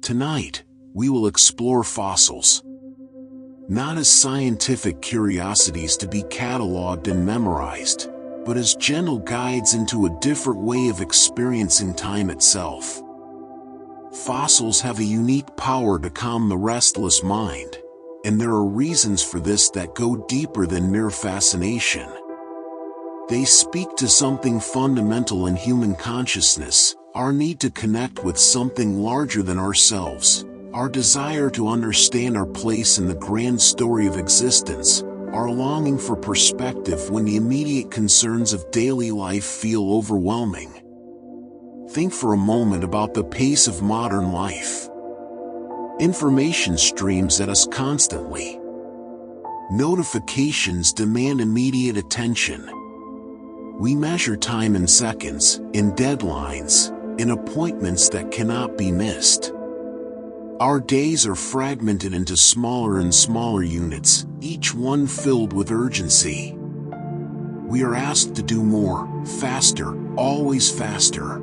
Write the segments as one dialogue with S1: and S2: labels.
S1: Tonight, we will explore fossils, not as scientific curiosities to be cataloged and memorized, but as gentle guides into a different way of experiencing time itself. Fossils have a unique power to calm the restless mind, and there are reasons for this that go deeper than mere fascination. They speak to something fundamental in human consciousness, our need to connect with something larger than ourselves, our desire to understand our place in the grand story of existence, our longing for perspective when the immediate concerns of daily life feel overwhelming. Think for a moment about the pace of modern life. Information streams at us constantly. Notifications demand immediate attention. We measure time in seconds, in deadlines, in appointments that cannot be missed. Our days are fragmented into smaller and smaller units, each one filled with urgency. We are asked to do more, faster, always faster.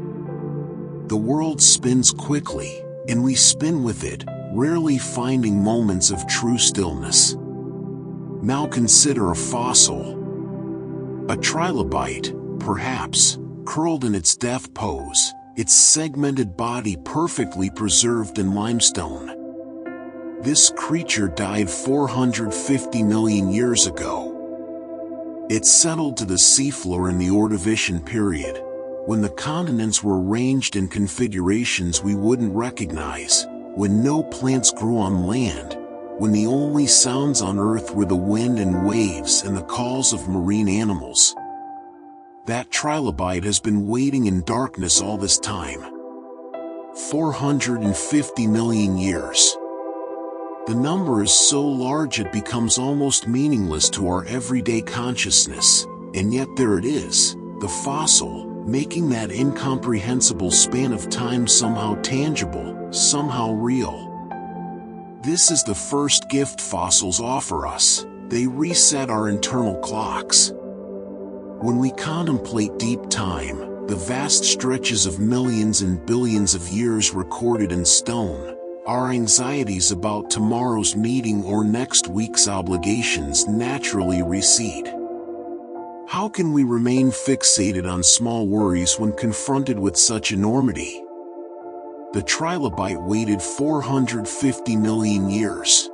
S1: The world spins quickly, and we spin with it, rarely finding moments of true stillness. Now consider a fossil. A trilobite, perhaps, curled in its death pose, its segmented body perfectly preserved in limestone. This creature died 450 million years ago. It settled to the seafloor in the Ordovician period, when the continents were arranged in configurations we wouldn't recognize, when no plants grew on land, when the only sounds on Earth were the wind and waves and the calls of marine animals. That trilobite has been waiting in darkness all this time. 450 million years. The number is so large it becomes almost meaningless to our everyday consciousness, and yet there it is, the fossil, making that incomprehensible span of time somehow tangible, somehow real. This is the first gift fossils offer us. They reset our internal clocks. When we contemplate deep time, the vast stretches of millions and billions of years recorded in stone, our anxieties about tomorrow's meeting or next week's obligations naturally recede. How can we remain fixated on small worries when confronted with such enormity? The trilobite waited 450 million years.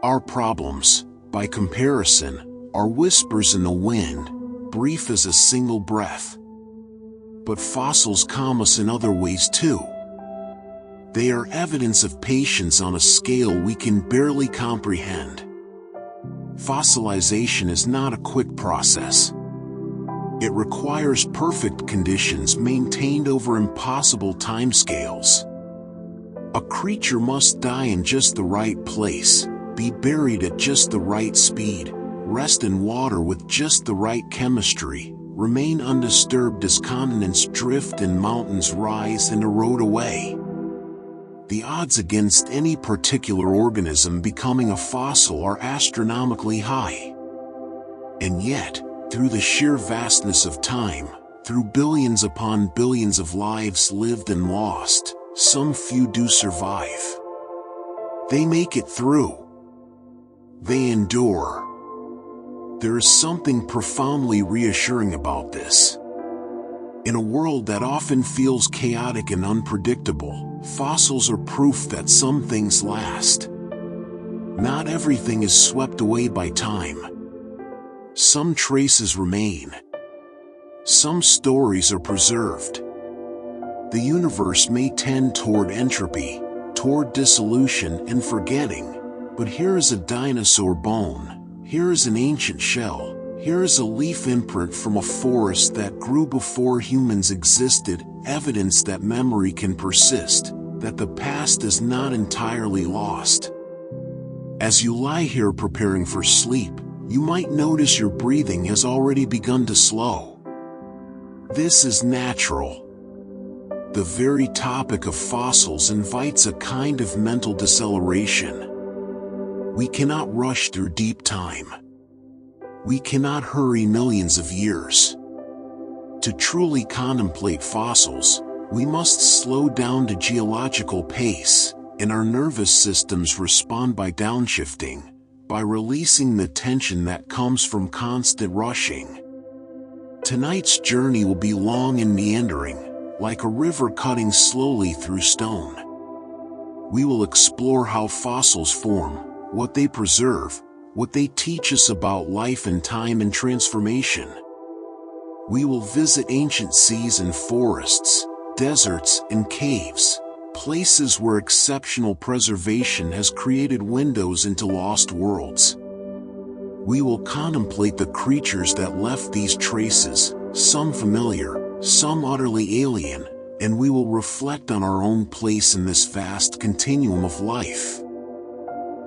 S1: Our problems, by comparison, are whispers in the wind, brief as a single breath. But fossils calm us in other ways too. They are evidence of patience on a scale we can barely comprehend. Fossilization is not a quick process. It requires perfect conditions maintained over impossible timescales. A creature must die in just the right place, be buried at just the right speed, rest in water with just the right chemistry, remain undisturbed as continents drift and mountains rise and erode away. The odds against any particular organism becoming a fossil are astronomically high. And yet, through the sheer vastness of time, through billions upon billions of lives lived and lost, some few do survive. They make it through. They endure. There is something profoundly reassuring about this. In a world that often feels chaotic and unpredictable, fossils are proof that some things last. Not everything is swept away by time. Some traces remain. Some stories are preserved. The universe may tend toward entropy, toward dissolution and forgetting, but here is a dinosaur bone. Here is an ancient shell. Here is a leaf imprint from a forest that grew before humans existed, evidence that memory can persist, that the past is not entirely lost. As you lie here preparing for sleep, you might notice your breathing has already begun to slow. This is natural. The very topic of fossils invites a kind of mental deceleration. We cannot rush through deep time. We cannot hurry millions of years. To truly contemplate fossils, We must slow down to geological pace, and our nervous systems respond by downshifting, by releasing the tension that comes from constant rushing. Tonight's journey will be long and meandering, like a river cutting slowly through stone. We will explore how fossils form, what they preserve, what they teach us about life and time and transformation. We will visit ancient seas and forests, deserts and caves, places where exceptional preservation has created windows into lost worlds. We will contemplate the creatures that left these traces, some familiar, some utterly alien, and we will reflect on our own place in this vast continuum of life.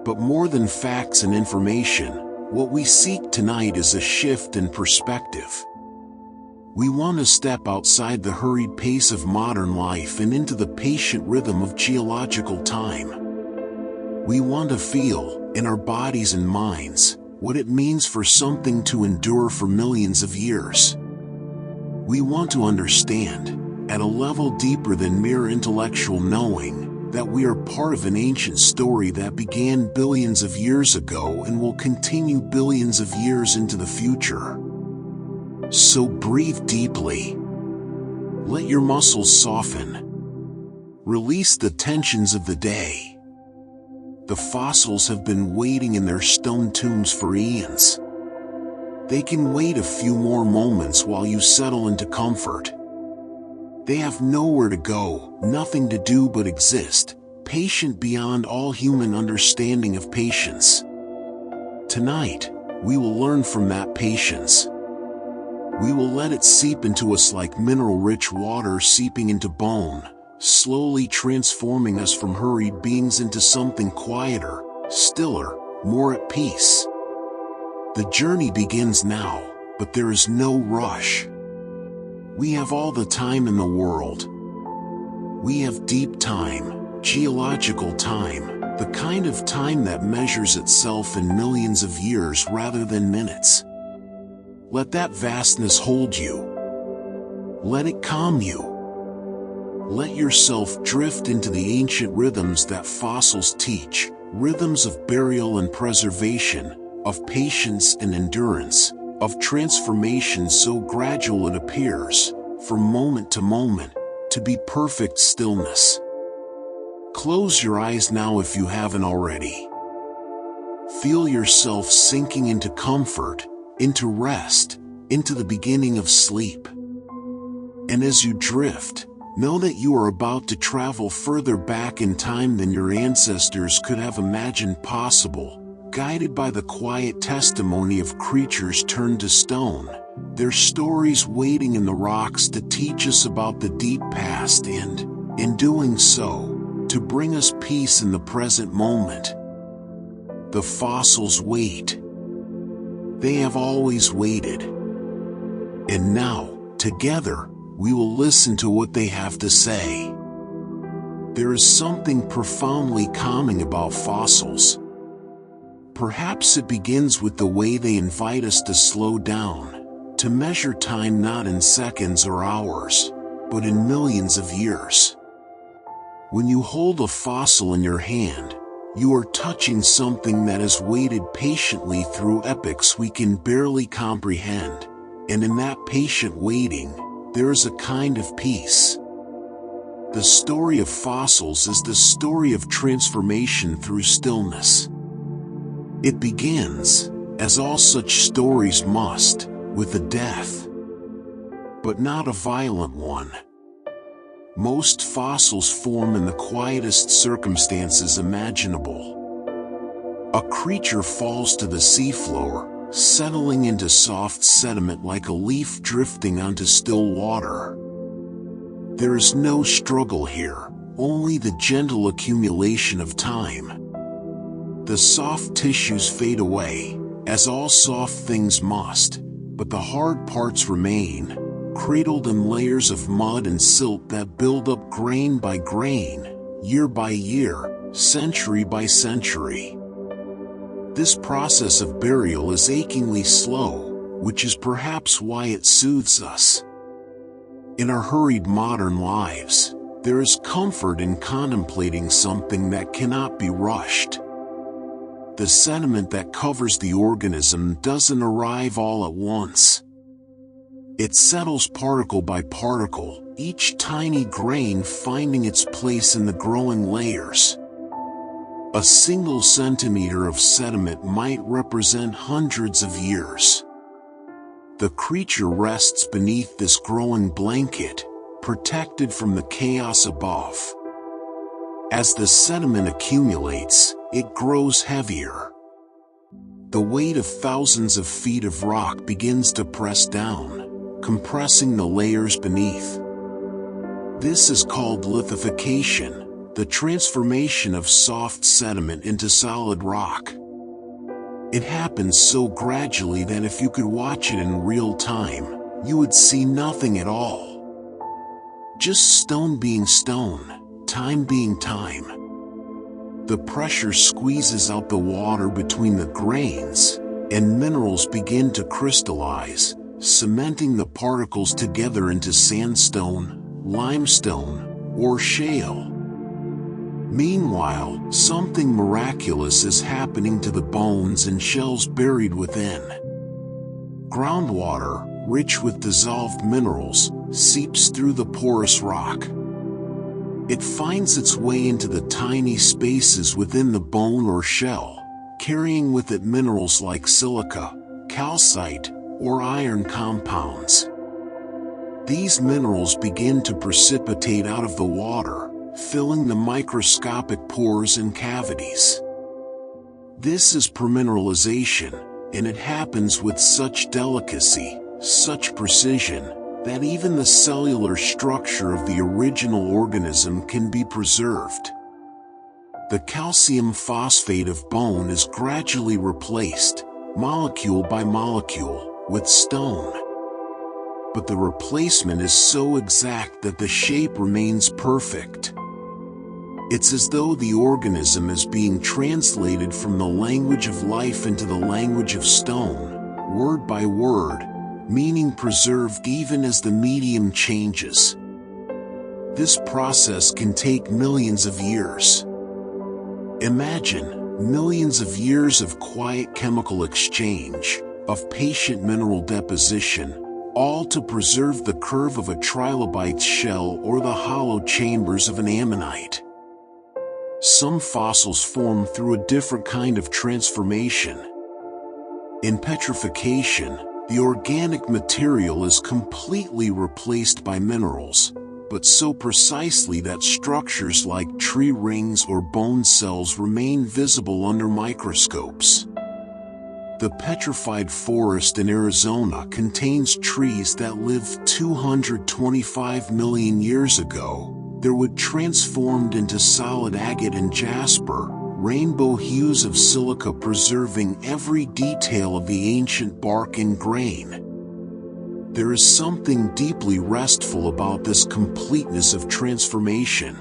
S1: But more than facts and information, what we seek tonight is a shift in perspective. We want to step outside the hurried pace of modern life and into the patient rhythm of geological time. We want to feel, in our bodies and minds, what it means for something to endure for millions of years. We want to understand, at a level deeper than mere intellectual knowing, that we are part of an ancient story that began billions of years ago and will continue billions of years into the future. So breathe deeply. Let your muscles soften. Release the tensions of the day. The fossils have been waiting in their stone tombs for eons. They can wait a few more moments while you settle into comfort. They have nowhere to go, nothing to do but exist, patient beyond all human understanding of patience. Tonight, we will learn from that patience. We will let it seep into us like mineral-rich water seeping into bone, slowly transforming us from hurried beings into something quieter, stiller, more at peace. The journey begins now, but there is no rush. We have all the time in the world. We have deep time, geological time, the kind of time that measures itself in millions of years rather than minutes. Let that vastness hold you. Let it calm you. Let yourself drift into the ancient rhythms that fossils teach, rhythms of burial and preservation, of patience and endurance, of transformation so gradual it appears, from moment to moment, to be perfect stillness. Close your eyes now if you haven't already. Feel yourself sinking into comfort, into rest, into the beginning of sleep. And as you drift, know that you are about to travel further back in time than your ancestors could have imagined possible, guided by the quiet testimony of creatures turned to stone, their stories waiting in the rocks to teach us about the deep past and, in doing so, to bring us peace in the present moment. The fossils wait. They have always waited. And now, together, we will listen to what they have to say. There is something profoundly calming about fossils. Perhaps it begins with the way they invite us to slow down, to measure time not in seconds or hours, but in millions of years. When you hold a fossil in your hand, you are touching something that has waited patiently through epochs we can barely comprehend, and in that patient waiting, there is a kind of peace. The story of fossils is the story of transformation through stillness. It begins, as all such stories must, with a death. But not a violent one. Most fossils form in the quietest circumstances imaginable. A creature falls to the seafloor, settling into soft sediment like a leaf drifting onto still water. There is no struggle here, only the gentle accumulation of time. The soft tissues fade away, as all soft things must, but the hard parts remain, cradled in layers of mud and silt that build up grain by grain, year by year, century by century. This process of burial is achingly slow, which is perhaps why it soothes us. In our hurried modern lives, there is comfort in contemplating something that cannot be rushed. The sediment that covers the organism doesn't arrive all at once. It settles particle by particle, each tiny grain finding its place in the growing layers. A single centimeter of sediment might represent hundreds of years. The creature rests beneath this growing blanket, protected from the chaos above. As the sediment accumulates, it grows heavier. The weight of thousands of feet of rock begins to press down, compressing the layers beneath. This is called lithification, the transformation of soft sediment into solid rock. It happens so gradually that if you could watch it in real time, you would see nothing at all. Just stone being stone, time being time. The pressure squeezes out the water between the grains, and minerals begin to crystallize, cementing the particles together into sandstone, limestone, or shale. Meanwhile, something miraculous is happening to the bones and shells buried within. Groundwater, rich with dissolved minerals, seeps through the porous rock. It finds its way into the tiny spaces within the bone or shell, carrying with it minerals like silica, calcite, or iron compounds. These minerals begin to precipitate out of the water, filling the microscopic pores and cavities. This is permineralization, and it happens with such delicacy, such precision, that even the cellular structure of the original organism can be preserved. The calcium phosphate of bone is gradually replaced, molecule by molecule, with stone. But the replacement is so exact that the shape remains perfect. It's as though the organism is being translated from the language of life into the language of stone, word by word, meaning preserved even as the medium changes. This process can take millions of years. Imagine millions of years of quiet chemical exchange, of patient mineral deposition, all to preserve the curve of a trilobite's shell or the hollow chambers of an ammonite. Some fossils form through a different kind of transformation. In petrification, the organic material is completely replaced by minerals, but so precisely that structures like tree rings or bone cells remain visible under microscopes. The petrified forest in Arizona contains trees that lived 225 million years ago. Their wood transformed into solid agate and jasper, rainbow hues of silica preserving every detail of the ancient bark and grain. There is something deeply restful about this completeness of transformation.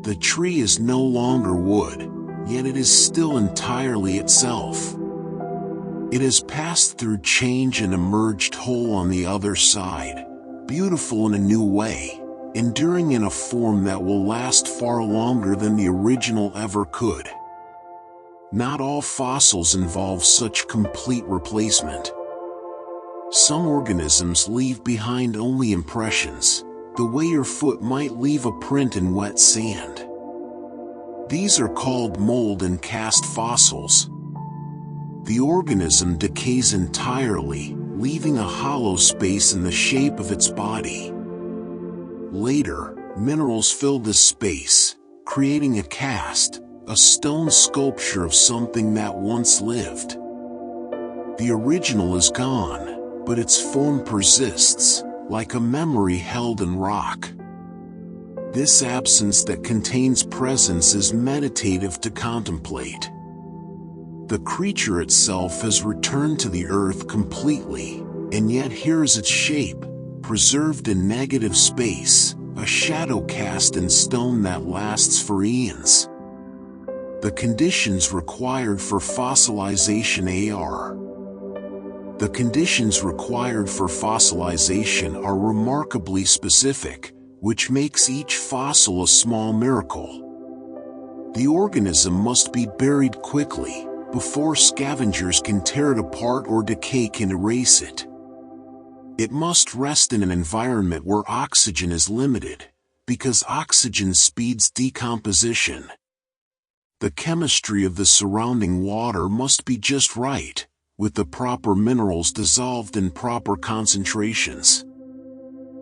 S1: The tree is no longer wood, yet it is still entirely itself. It has passed through change and emerged whole on the other side, beautiful in a new way, enduring in a form that will last far longer than the original ever could. Not all fossils involve such complete replacement. Some organisms leave behind only impressions, the way your foot might leave a print in wet sand. These are called mold and cast fossils. The organism decays entirely, leaving a hollow space in the shape of its body. Later, minerals fill this space, creating a cast, a stone sculpture of something that once lived. The original is gone, but its form persists, like a memory held in rock. This absence that contains presence is meditative to contemplate. The creature itself has returned to the earth completely, and yet here is its shape, preserved in negative space, a shadow cast in stone that lasts for eons. The conditions required for fossilization are: The conditions required for fossilization are remarkably specific, which makes each fossil a small miracle. The organism must be buried quickly, before scavengers can tear it apart or decay can erase it. It must rest in an environment where oxygen is limited, because oxygen speeds decomposition. The chemistry of the surrounding water must be just right, with the proper minerals dissolved in proper concentrations.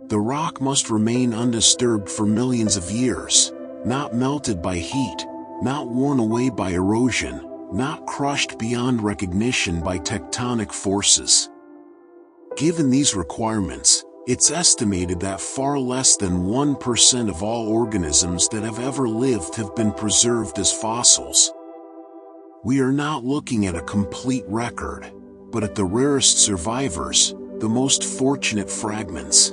S1: The rock must remain undisturbed for millions of years, not melted by heat, not worn away by erosion, not crushed beyond recognition by tectonic forces. Given these requirements, it's estimated that far less than 1% of all organisms that have ever lived have been preserved as fossils. We are not looking at a complete record, but at the rarest survivors, the most fortunate fragments.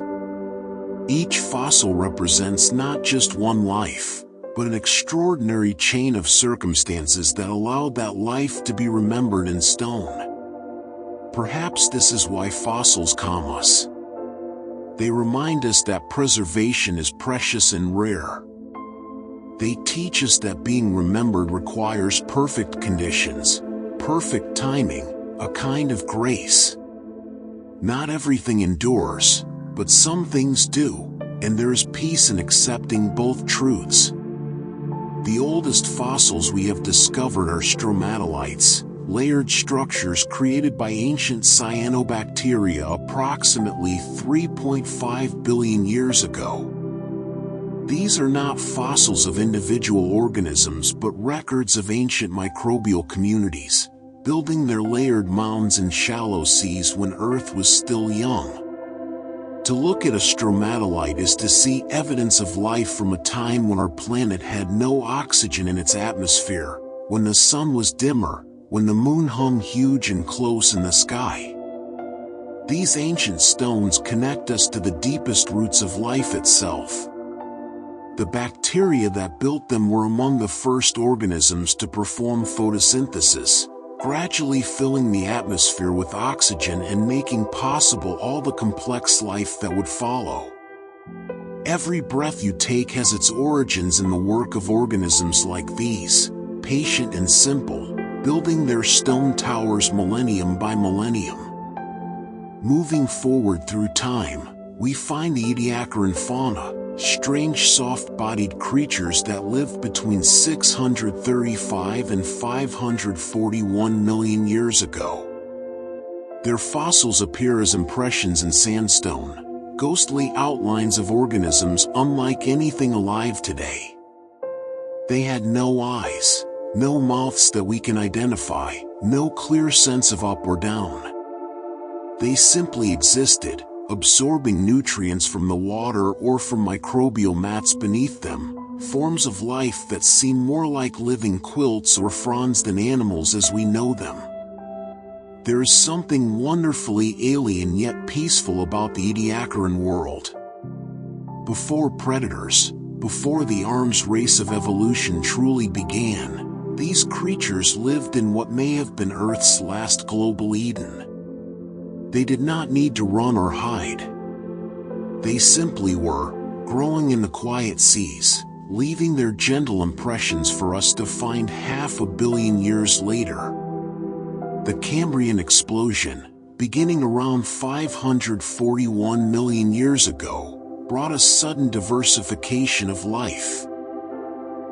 S1: Each fossil represents not just one life, but an extraordinary chain of circumstances that allowed that life to be remembered in stone. Perhaps this is why fossils calm us. They remind us that preservation is precious and rare. They teach us that being remembered requires perfect conditions, perfect timing, a kind of grace. Not everything endures, but some things do, and there is peace in accepting both truths. The oldest fossils we have discovered are stromatolites, layered structures created by ancient cyanobacteria approximately 3.5 billion years ago. These are not fossils of individual organisms but records of ancient microbial communities, building their layered mounds in shallow seas when Earth was still young. To look at a stromatolite is to see evidence of life from a time when our planet had no oxygen in its atmosphere, when the sun was dimmer, when the moon hung huge and close in the sky. These ancient stones connect us to the deepest roots of life itself. The bacteria that built them were among the first organisms to perform photosynthesis, gradually filling the atmosphere with oxygen and making possible all the complex life that would follow. Every breath you take has its origins in the work of organisms like these, patient and simple, building their stone towers millennium by millennium. Moving forward through time, we find the Ediacaran fauna, strange soft-bodied creatures that lived between 635 and 541 million years ago. Their fossils appear as impressions in sandstone, ghostly outlines of organisms unlike anything alive today. They had no eyes, no mouths that we can identify, no clear sense of up or down. They simply existed, absorbing nutrients from the water or from microbial mats beneath them, forms of life that seem more like living quilts or fronds than animals as we know them. There is something wonderfully alien yet peaceful about the Ediacaran world. Before predators, before the arms race of evolution truly began, these creatures lived in what may have been Earth's last global Eden. They did not need to run or hide. They simply were, growing in the quiet seas, leaving their gentle impressions for us to find 500 million years later. The Cambrian explosion, beginning around 541 million years ago, brought a sudden diversification of life.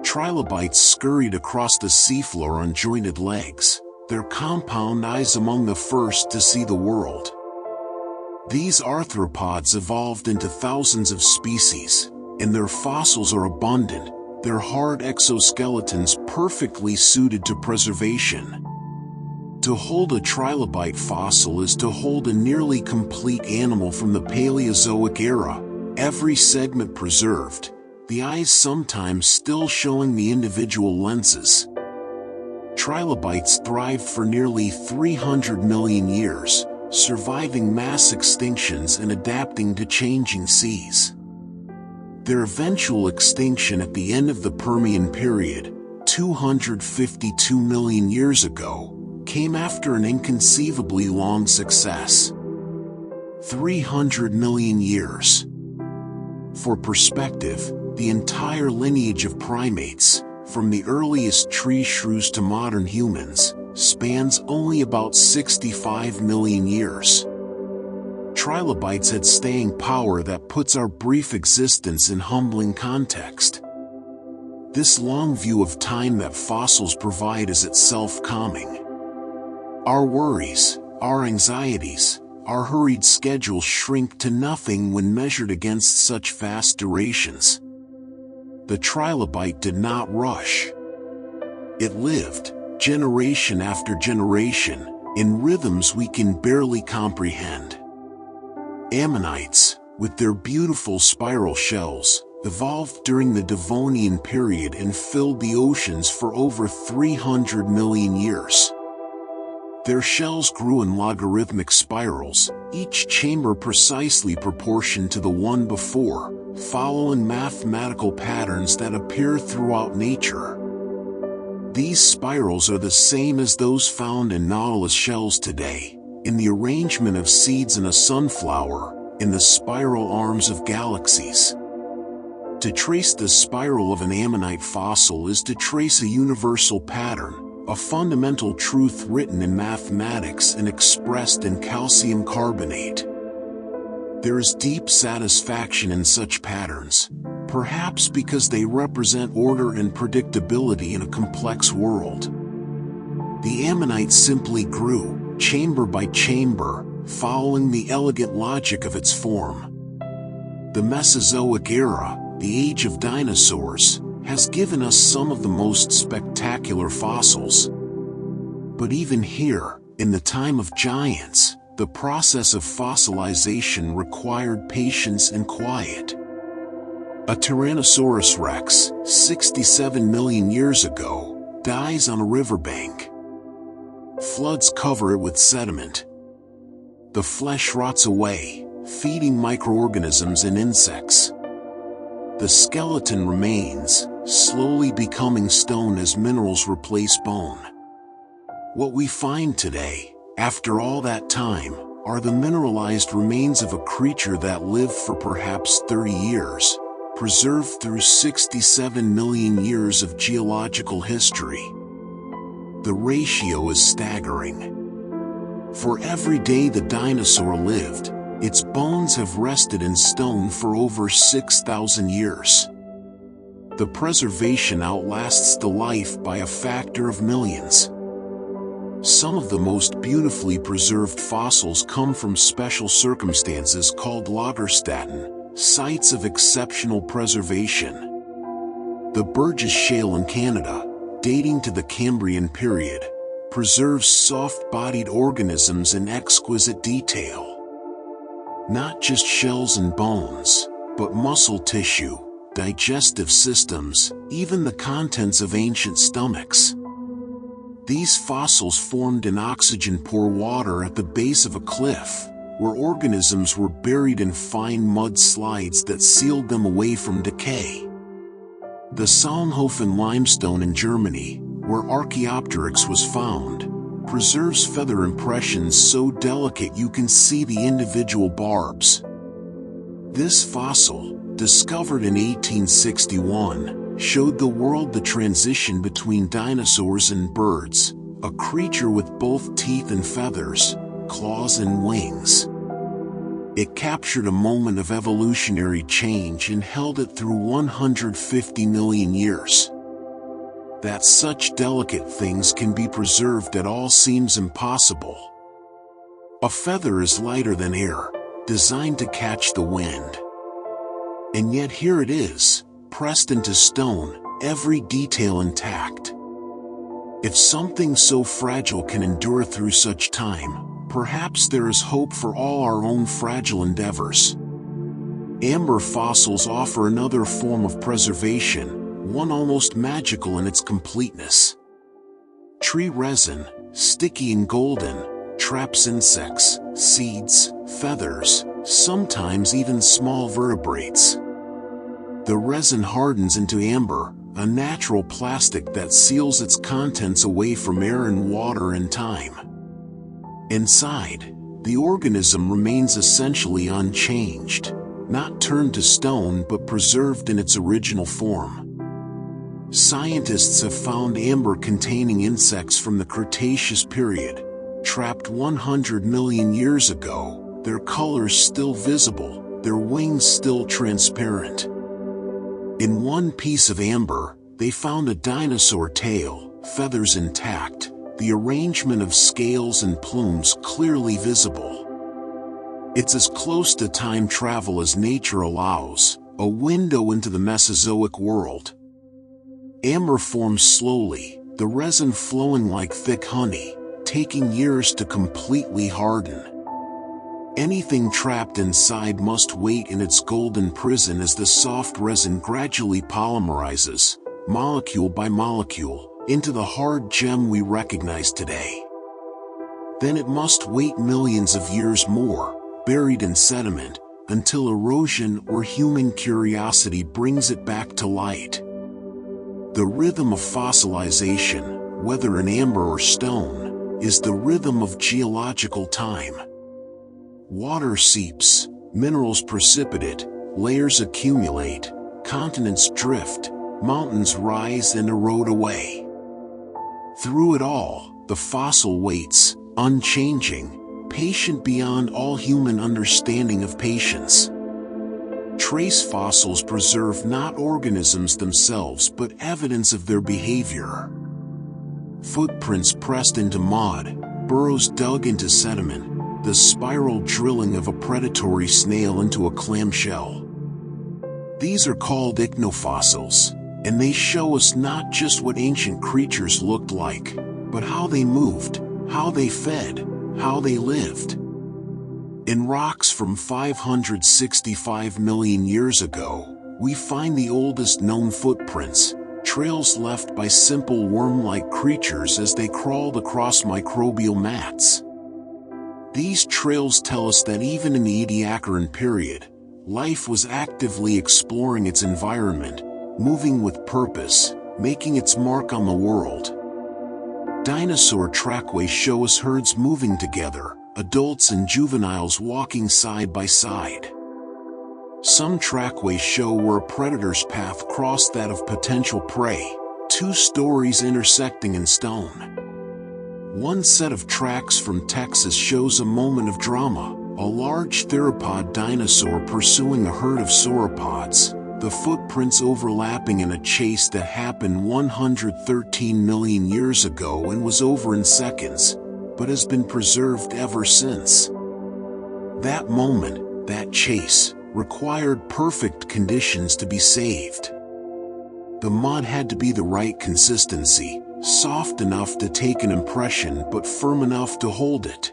S1: Trilobites scurried across the seafloor on jointed legs, their compound eyes among the first to see the world. These arthropods evolved into thousands of species, and their fossils are abundant, their hard exoskeletons perfectly suited to preservation. To hold a trilobite fossil is to hold a nearly complete animal from the Paleozoic era, every segment preserved, the eyes sometimes still showing the individual lenses. Trilobites thrived for nearly 300 million years, surviving mass extinctions and adapting to changing seas. Their eventual extinction at the end of the Permian period, 252 million years ago, came after an inconceivably long success. 300 million years. For perspective, the entire lineage of primates, from the earliest tree shrews to modern humans, spans only about 65 million years. Trilobites had staying power that puts our brief existence in humbling context. This long view of time that fossils provide is itself calming. Our worries, our anxieties, our hurried schedules shrink to nothing when measured against such vast durations. The trilobite did not rush. It lived, generation after generation, in rhythms we can barely comprehend. Ammonites, with their beautiful spiral shells, evolved during the Devonian period and filled the oceans for over 300 million years. Their shells grew in logarithmic spirals, each chamber precisely proportioned to the one before, following mathematical patterns that appear throughout nature. These spirals are the same as those found in nautilus shells today, in the arrangement of seeds in a sunflower, in the spiral arms of galaxies. To trace the spiral of an ammonite fossil is to trace a universal pattern, a fundamental truth written in mathematics and expressed in calcium carbonate. There is deep satisfaction in such patterns, perhaps because they represent order and predictability in a complex world. The ammonite simply grew, chamber by chamber, following the elegant logic of its form. The Mesozoic era, the age of dinosaurs, has given us some of the most spectacular fossils. But even here, in the time of giants, the process of fossilization required patience and quiet. A Tyrannosaurus rex, 67 million years ago, dies on a riverbank. Floods cover it with sediment. The flesh rots away, feeding microorganisms and insects. The skeleton remains, slowly becoming stone as minerals replace bone. What we find today, after all that time, are the mineralized remains of a creature that lived for perhaps 30 years, preserved through 67 million years of geological history. The ratio is staggering. For every day the dinosaur lived, its bones have rested in stone for over 6,000 years. The preservation outlasts the life by a factor of millions. Some of the most beautifully preserved fossils come from special circumstances called Lagerstätten, sites of exceptional preservation. The Burgess Shale in Canada, dating to the Cambrian period, preserves soft-bodied organisms in exquisite detail. Not just shells and bones, but muscle tissue, digestive systems, even the contents of ancient stomachs. These fossils formed in oxygen-poor water at the base of a cliff, where organisms were buried in fine mud slides that sealed them away from decay. The Solnhofen limestone in Germany, where Archaeopteryx was found, preserves feather impressions so delicate you can see the individual barbs. This fossil, discovered in 1861, showed the world the transition between dinosaurs and birds, a creature with both teeth and feathers, claws and wings. It captured a moment of evolutionary change and held it through 150 million years. That such delicate things can be preserved at all seems impossible. A feather is lighter than air, designed to catch the wind. And yet here it is, pressed into stone, every detail intact. If something so fragile can endure through such time, perhaps there is hope for all our own fragile endeavors. Amber fossils offer another form of preservation, one almost magical in its completeness. Tree resin, sticky and golden, traps insects, seeds, feathers, sometimes even small vertebrates. The resin hardens into amber, a natural plastic that seals its contents away from air and water and time. Inside, the organism remains essentially unchanged, not turned to stone but preserved in its original form. Scientists have found amber containing insects from the Cretaceous period, trapped 100 million years ago, their colors still visible, their wings still transparent. In one piece of amber, they found a dinosaur tail, feathers intact, the arrangement of scales and plumes clearly visible. It's as close to time travel as nature allows, a window into the Mesozoic world. Amber forms slowly, the resin flowing like thick honey, taking years to completely harden. Anything trapped inside must wait in its golden prison as the soft resin gradually polymerizes, molecule by molecule, into the hard gem we recognize today. Then it must wait millions of years more, buried in sediment, until erosion or human curiosity brings it back to light. The rhythm of fossilization, whether in amber or stone, is the rhythm of geological time. Water seeps, minerals precipitate, layers accumulate, continents drift, mountains rise and erode away. Through it all, the fossil waits, unchanging, patient beyond all human understanding of patience. Trace fossils preserve not organisms themselves but evidence of their behavior. Footprints pressed into mud, burrows dug into sediment, the spiral drilling of a predatory snail into a clamshell. These are called ichnofossils, and they show us not just what ancient creatures looked like, but how they moved, how they fed, how they lived. In rocks from 565 million years ago, we find the oldest known footprints, trails left by simple worm-like creatures as they crawled across microbial mats. These trails tell us that even in the Ediacaran period, life was actively exploring its environment, moving with purpose, making its mark on the world. Dinosaur trackways show us herds moving together, adults and juveniles walking side by side. Some trackways show where a predator's path crossed that of potential prey, two stories intersecting in stone. One set of tracks from Texas shows a moment of drama, a large theropod dinosaur pursuing a herd of sauropods, the footprints overlapping in a chase that happened 113 million years ago and was over in seconds, but has been preserved ever since. That moment, that chase, required perfect conditions to be saved. The mud had to be the right consistency, soft enough to take an impression but firm enough to hold it.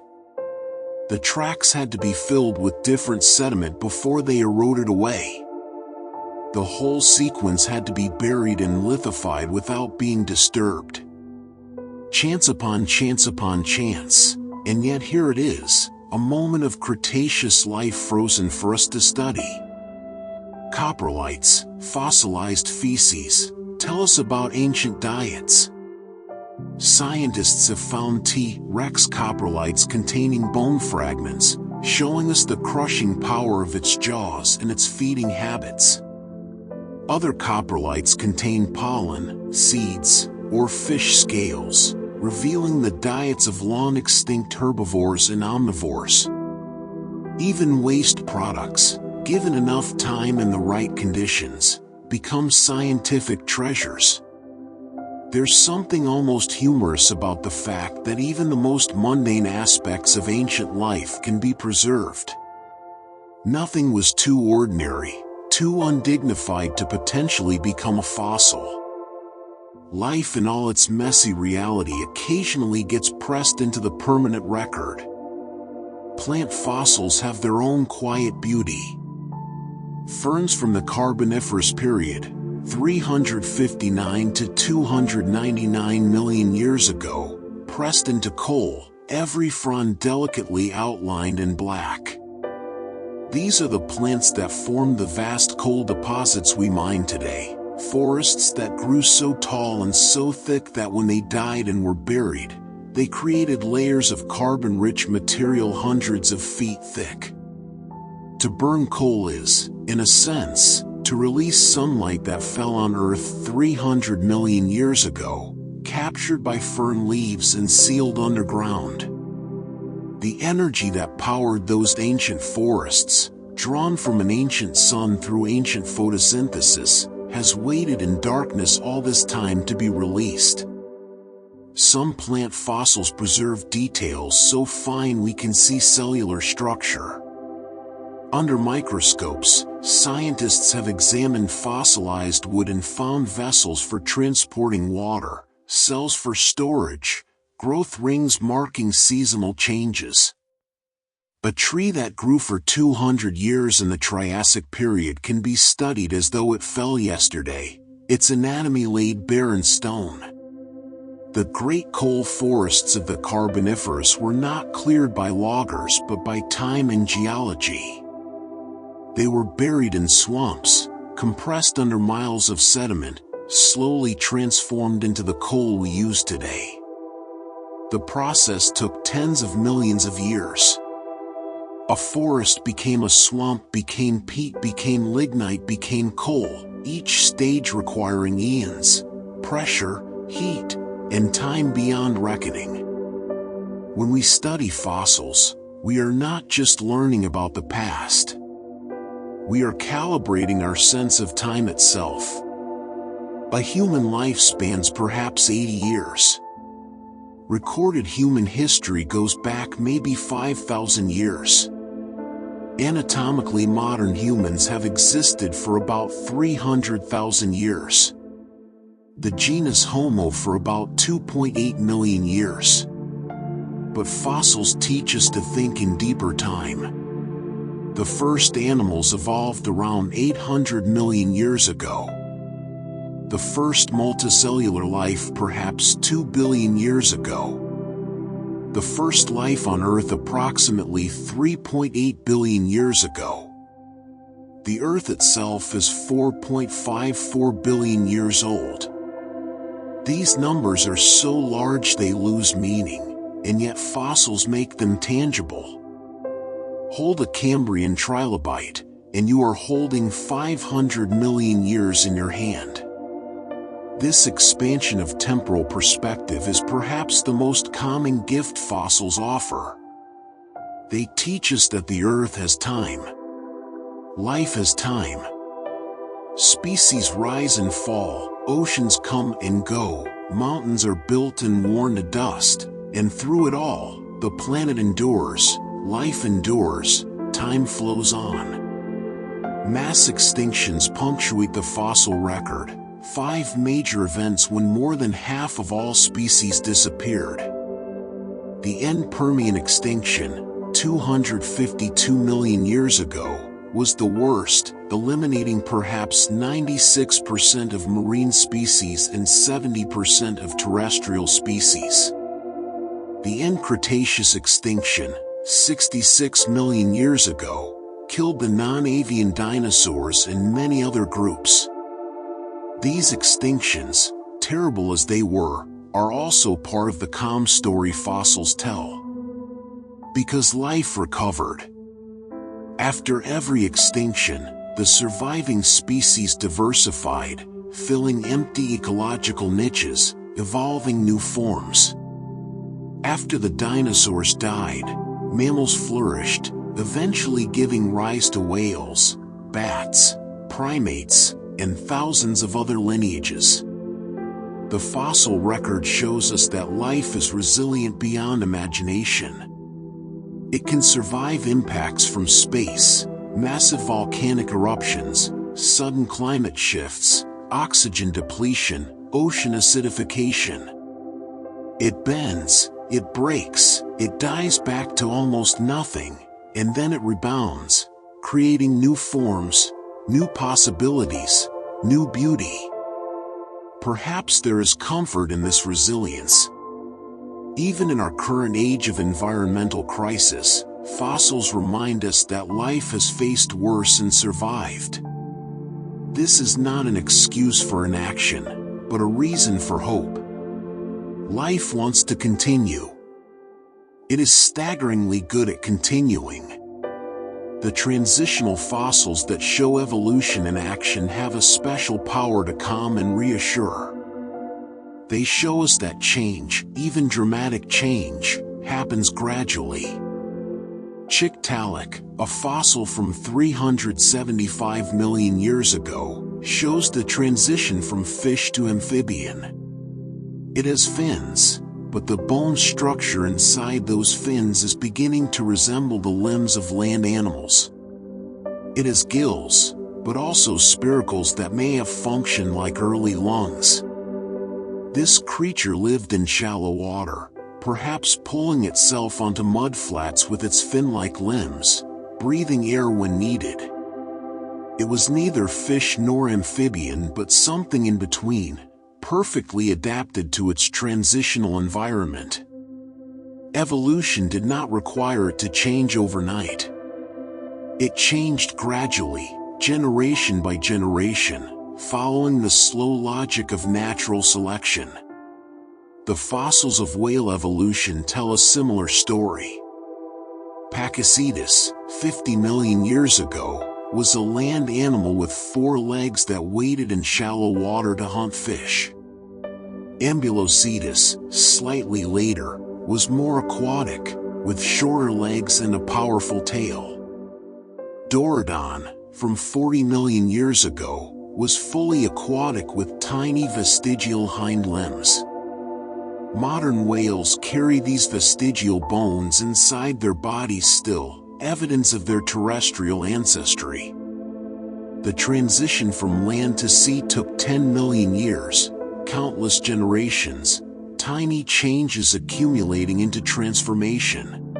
S1: The tracks had to be filled with different sediment before they eroded away. The whole sequence had to be buried and lithified without being disturbed. Chance upon chance upon chance, and yet here it is, a moment of Cretaceous life frozen for us to study. Coprolites, fossilized feces, tell us about ancient diets. Scientists have found T. rex coprolites containing bone fragments, showing us the crushing power of its jaws and its feeding habits. Other coprolites contain pollen, seeds, or fish scales, revealing the diets of long-extinct herbivores and omnivores. Even waste products, given enough time and the right conditions, become scientific treasures. There's something almost humorous about the fact that even the most mundane aspects of ancient life can be preserved. Nothing was too ordinary, too undignified to potentially become a fossil. Life in all its messy reality occasionally gets pressed into the permanent record. Plant fossils have their own quiet beauty. Ferns from the Carboniferous period, 359 to 299 million years ago, pressed into coal, every frond delicately outlined in black. These are the plants that formed the vast coal deposits we mine today, forests that grew so tall and so thick that when they died and were buried, they created layers of carbon-rich material hundreds of feet thick. To burn coal is, in a sense, to release sunlight that fell on Earth 300 million years ago, captured by fern leaves and sealed underground. The energy that powered those ancient forests, drawn from an ancient sun through ancient photosynthesis, has waited in darkness all this time to be released. Some plant fossils preserve details so fine we can see cellular structure. Under microscopes, scientists have examined fossilized wood and found vessels for transporting water, cells for storage, growth rings marking seasonal changes. A tree that grew for 200 years in the Triassic period can be studied as though it fell yesterday, its anatomy laid bare in stone. The great coal forests of the Carboniferous were not cleared by loggers but by time and geology. They were buried in swamps, compressed under miles of sediment, slowly transformed into the coal we use today. The process took tens of millions of years. A forest became a swamp, became peat, became lignite, became coal, each stage requiring eons, pressure, heat, and time beyond reckoning. When we study fossils, we are not just learning about the past. We are calibrating our sense of time itself. A human life spans perhaps 80 years. Recorded human history goes back maybe 5,000 years. Anatomically modern humans have existed for about 300,000 years. The genus Homo for about 2.8 million years. But fossils teach us to think in deeper time. The first animals evolved around 800 million years ago. The first multicellular life perhaps 2 billion years ago. The first life on Earth approximately 3.8 billion years ago. The Earth itself is 4.54 billion years old. These numbers are so large they lose meaning, and yet fossils make them tangible. Hold a Cambrian trilobite, and you are holding 500 million years in your hand. This expansion of temporal perspective is perhaps the most common gift fossils offer. They teach us that the Earth has time. Life has time. Species rise and fall, oceans come and go, mountains are built and worn to dust, and through it all, the planet endures, life endures, time flows on. Mass extinctions punctuate the fossil record. 5 major events when more than half of all species disappeared. The end Permian extinction, 252 million years ago, was the worst, eliminating perhaps 96% of marine species and 70% of terrestrial species. The end Cretaceous extinction, 66 million years ago, killed the non-avian dinosaurs and many other groups. These extinctions, terrible as they were, are also part of the calm story fossils tell. Because life recovered. After every extinction, the surviving species diversified, filling empty ecological niches, evolving new forms. After the dinosaurs died, mammals flourished, eventually giving rise to whales, bats, primates, and thousands of other lineages. The fossil record shows us that life is resilient beyond imagination. It can survive impacts from space, massive volcanic eruptions, sudden climate shifts, oxygen depletion, ocean acidification. It bends, it breaks, it dies back to almost nothing, and then it rebounds, creating new forms, new possibilities, new beauty. Perhaps there is comfort in this resilience. Even in our current age of environmental crisis, fossils remind us that life has faced worse and survived. This is not an excuse for inaction, but a reason for hope. Life wants to continue. It is staggeringly good at continuing. The transitional fossils that show evolution in action have a special power to calm and reassure. They show us that change, even dramatic change, happens gradually. Tiktaalik, a fossil from 375 million years ago, shows the transition from fish to amphibian. It has fins, but the bone structure inside those fins is beginning to resemble the limbs of land animals. It has gills, but also spiracles that may have functioned like early lungs. This creature lived in shallow water, perhaps pulling itself onto mudflats with its fin-like limbs, breathing air when needed. It was neither fish nor amphibian but something in between, perfectly adapted to its transitional environment. Evolution did not require it to change overnight. It changed gradually, generation by generation, following the slow logic of natural selection. The fossils of whale evolution tell a similar story. Pakicetus, 50 million years ago, was a land animal with 4 legs that waded in shallow water to hunt fish. Ambulocetus, slightly later, was more aquatic, with shorter legs and a powerful tail. Dorodon, from 40 million years ago, was fully aquatic with tiny vestigial hind limbs. Modern whales carry these vestigial bones inside their bodies still, evidence of their terrestrial ancestry. The transition from land to sea took 10 million years, countless generations, tiny changes accumulating into transformation.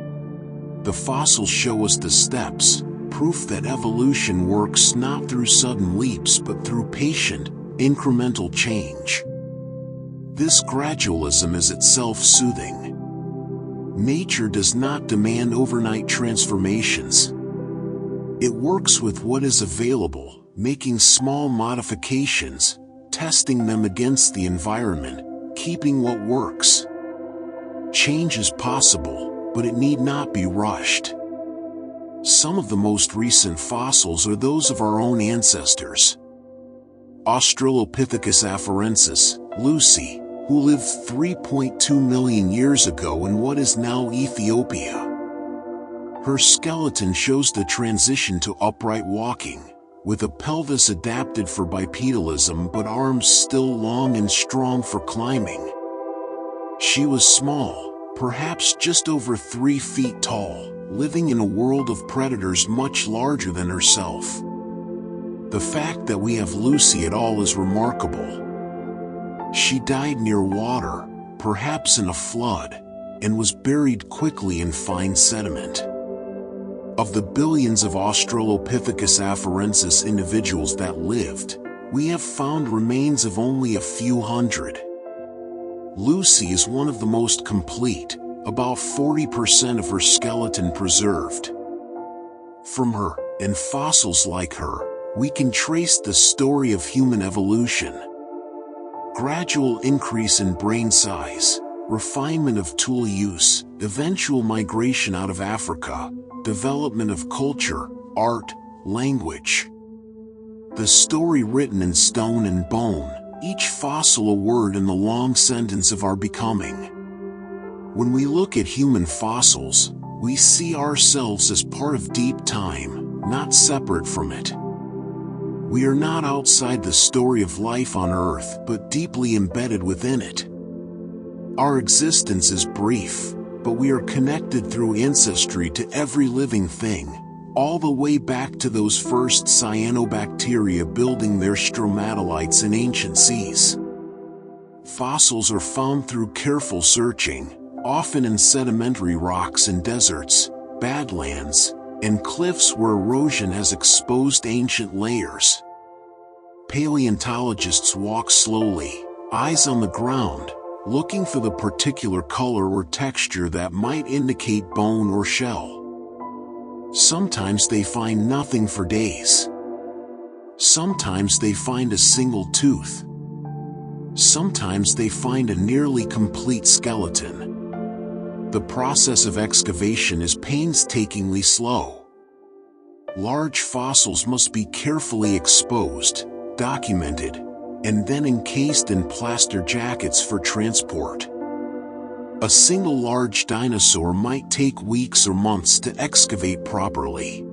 S1: The fossils show us the steps, proof that evolution works not through sudden leaps but through patient, incremental change. This gradualism is itself soothing. Nature does not demand overnight transformations. It works with what is available, making small modifications, testing them against the environment, keeping what works. Change is possible, but it need not be rushed. Some of the most recent fossils are those of our own ancestors. Australopithecus afarensis, Lucy, who lived 3.2 million years ago in what is now Ethiopia. Her skeleton shows the transition to upright walking, with a pelvis adapted for bipedalism but arms still long and strong for climbing. She was small, perhaps just over 3 feet tall, living in a world of predators much larger than herself. The fact that we have Lucy at all is remarkable. She died near water, perhaps in a flood, and was buried quickly in fine sediment. Of the billions of Australopithecus afarensis individuals that lived, we have found remains of only a few hundred. Lucy is one of the most complete, about 40% of her skeleton preserved. From her, and fossils like her, we can trace the story of human evolution. Gradual increase in brain size, refinement of tool use, eventual migration out of Africa, development of culture, art, language. The story written in stone and bone, each fossil a word in the long sentence of our becoming. When we look at human fossils, we see ourselves as part of deep time, not separate from it. We are not outside the story of life on Earth, but deeply embedded within it. Our existence is brief, but we are connected through ancestry to every living thing, all the way back to those first cyanobacteria building their stromatolites in ancient seas. Fossils are found through careful searching, often in sedimentary rocks in deserts, badlands, and cliffs where erosion has exposed ancient layers. Paleontologists walk slowly, eyes on the ground, looking for the particular color or texture that might indicate bone or shell. Sometimes they find nothing for days. Sometimes they find a single tooth. Sometimes they find a nearly complete skeleton. The process of excavation is painstakingly slow. Large fossils must be carefully exposed, documented, and then encased in plaster jackets for transport. A single large dinosaur might take weeks or months to excavate properly.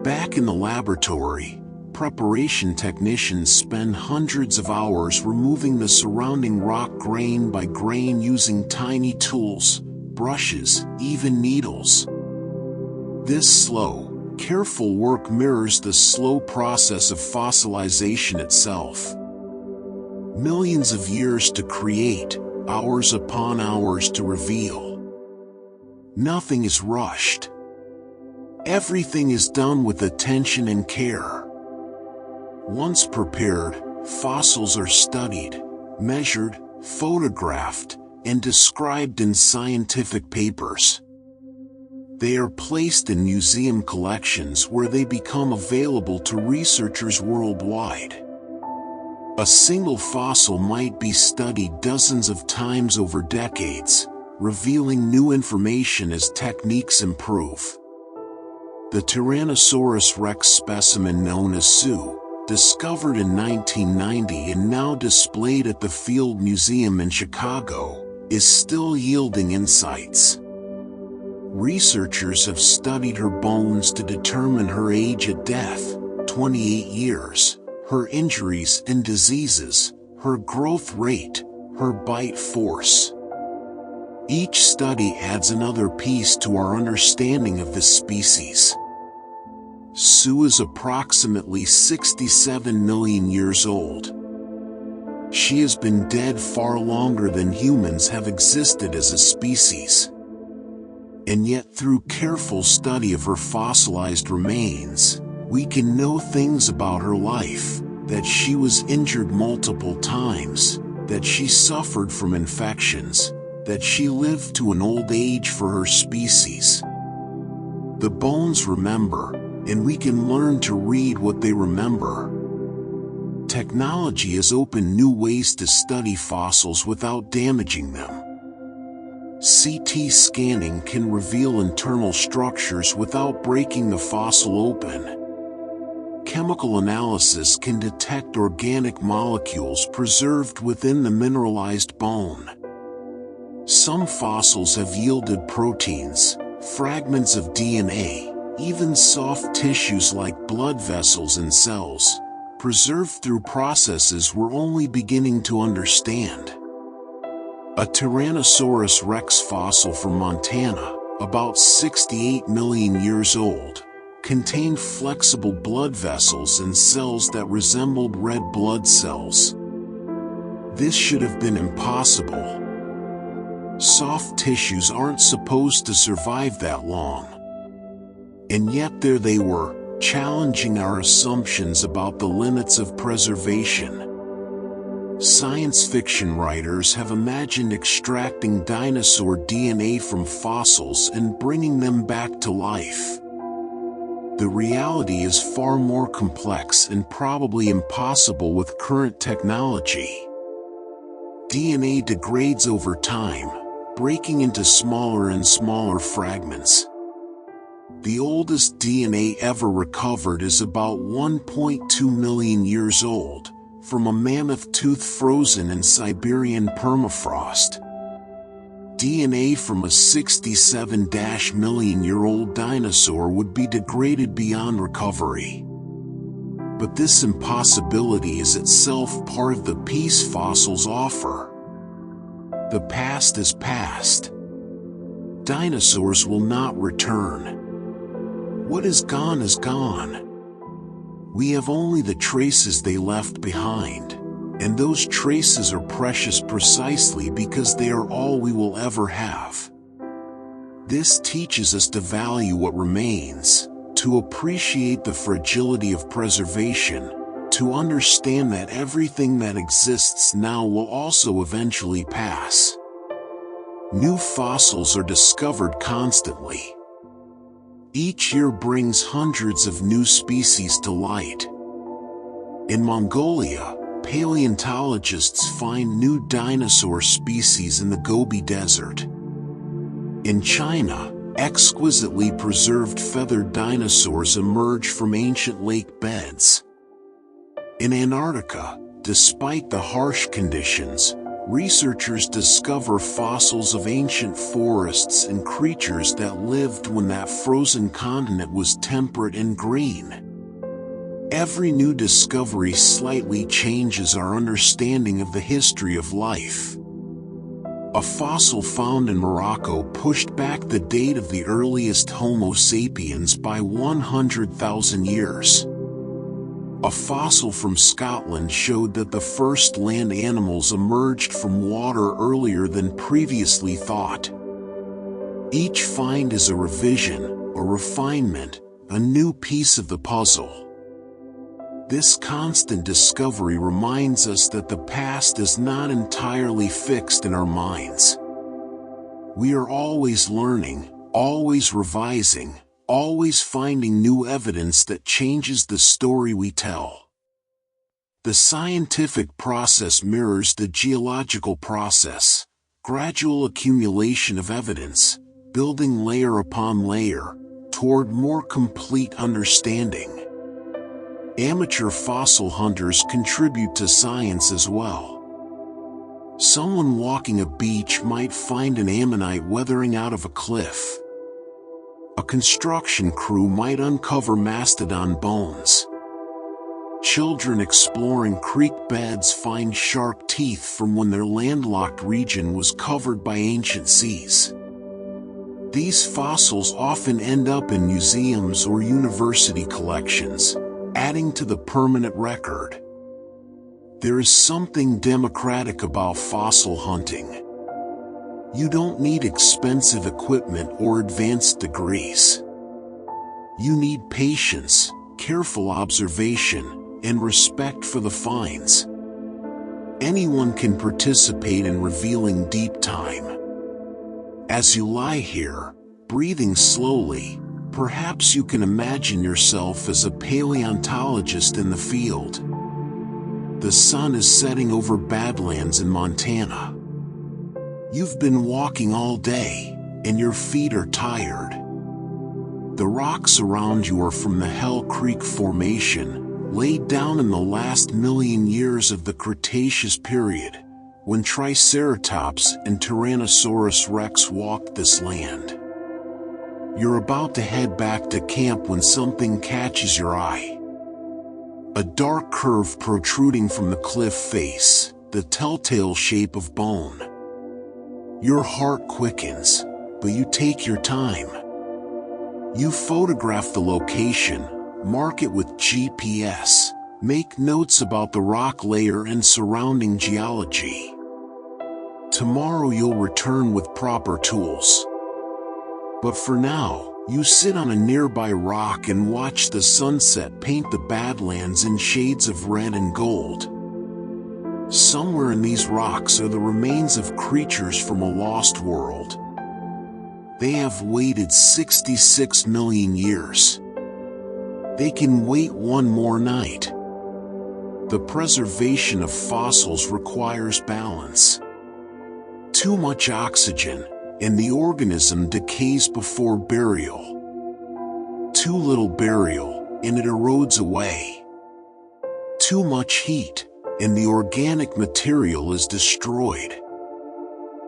S1: Back in the laboratory, preparation technicians spend hundreds of hours removing the surrounding rock grain by grain using tiny tools, brushes, even needles. This slow, careful work mirrors the slow process of fossilization itself. Millions of years to create, hours upon hours to reveal. Nothing is rushed. Everything is done with attention and care. Once prepared, fossils are studied, measured, photographed, and described in scientific papers. They are placed in museum collections where they become available to researchers worldwide. A single fossil might be studied dozens of times over decades, revealing new information as techniques improve. The Tyrannosaurus rex specimen known as Sue, discovered in 1990 and now displayed at the Field Museum in Chicago, is still yielding insights. Researchers have studied her bones to determine her age at death, 28 years, her injuries and diseases, her growth rate, her bite force. Each study adds another piece to our understanding of this species. Sue is approximately 67 million years old. She has been dead far longer than humans have existed as a species. And yet through careful study of her fossilized remains, we can know things about her life, that she was injured multiple times, that she suffered from infections, that she lived to an old age for her species. The bones remember, and we can learn to read what they remember. Technology has opened new ways to study fossils without damaging them. CT scanning can reveal internal structures without breaking the fossil open. Chemical analysis can detect organic molecules preserved within the mineralized bone. Some fossils have yielded proteins, fragments of DNA, even soft tissues like blood vessels and cells, preserved through processes we're only beginning to understand. A Tyrannosaurus rex fossil from Montana, about 68 million years old, contained flexible blood vessels and cells that resembled red blood cells. This should have been impossible. Soft tissues aren't supposed to survive that long. And yet there they were, challenging our assumptions about the limits of preservation. Science fiction writers have imagined extracting dinosaur DNA from fossils and bringing them back to life. The reality is far more complex and probably impossible with current technology. DNA degrades over time, breaking into smaller and smaller fragments. The oldest DNA ever recovered is about 1.2 million years old, from a mammoth tooth frozen in Siberian permafrost. DNA from a 67-million-year-old dinosaur would be degraded beyond recovery. But this impossibility is itself part of the peace fossils offer. The past is past. Dinosaurs will not return. What is gone is gone. We have only the traces they left behind, and those traces are precious precisely because they are all we will ever have. This teaches us to value what remains, to appreciate the fragility of preservation, to understand that everything that exists now will also eventually pass. New fossils are discovered constantly. Each year brings hundreds of new species to light. In Mongolia, paleontologists find new dinosaur species in the Gobi Desert. In China, exquisitely preserved feathered dinosaurs emerge from ancient lake beds. In Antarctica, despite the harsh conditions, researchers discover fossils of ancient forests and creatures that lived when that frozen continent was temperate and green. Every new discovery slightly changes our understanding of the history of life. A fossil found in Morocco pushed back the date of the earliest Homo sapiens by 100,000 years. A fossil from Scotland showed that the first land animals emerged from water earlier than previously thought. Each find is a revision, a refinement, a new piece of the puzzle. This constant discovery reminds us that the past is not entirely fixed in our minds. We are always learning, always revising, always finding new evidence that changes the story we tell. The scientific process mirrors the geological process, gradual accumulation of evidence, building layer upon layer, toward more complete understanding. Amateur fossil hunters contribute to science as well. Someone walking a beach might find an ammonite weathering out of a cliff. A construction crew might uncover mastodon bones. Children exploring creek beds find shark teeth from when their landlocked region was covered by ancient seas. These fossils often end up in museums or university collections, adding to the permanent record. There is something democratic about fossil hunting. You don't need expensive equipment or advanced degrees. You need patience, careful observation, and respect for the finds. Anyone can participate in revealing deep time. As you lie here, breathing slowly, perhaps you can imagine yourself as a paleontologist in the field. The sun is setting over Badlands in Montana. You've been walking all day, and your feet are tired. The rocks around you are from the Hell Creek Formation, laid down in the last million years of the Cretaceous period, when Triceratops and Tyrannosaurus rex walked this land. You're about to head back to camp when something catches your eye. A dark curve protruding from the cliff face, the telltale shape of bone. Your heart quickens, but you take your time. You photograph the location, mark it with GPS, make notes about the rock layer and surrounding geology. Tomorrow you'll return with proper tools. But for now, you sit on a nearby rock and watch the sunset paint the Badlands in shades of red and gold. Somewhere in these rocks are the remains of creatures from a lost world. They have waited 66 million years. They can wait one more night. The preservation of fossils requires balance. Too much oxygen, and the organism decays before burial. Too little burial, and it erodes away. Too much heat, and the organic material is destroyed.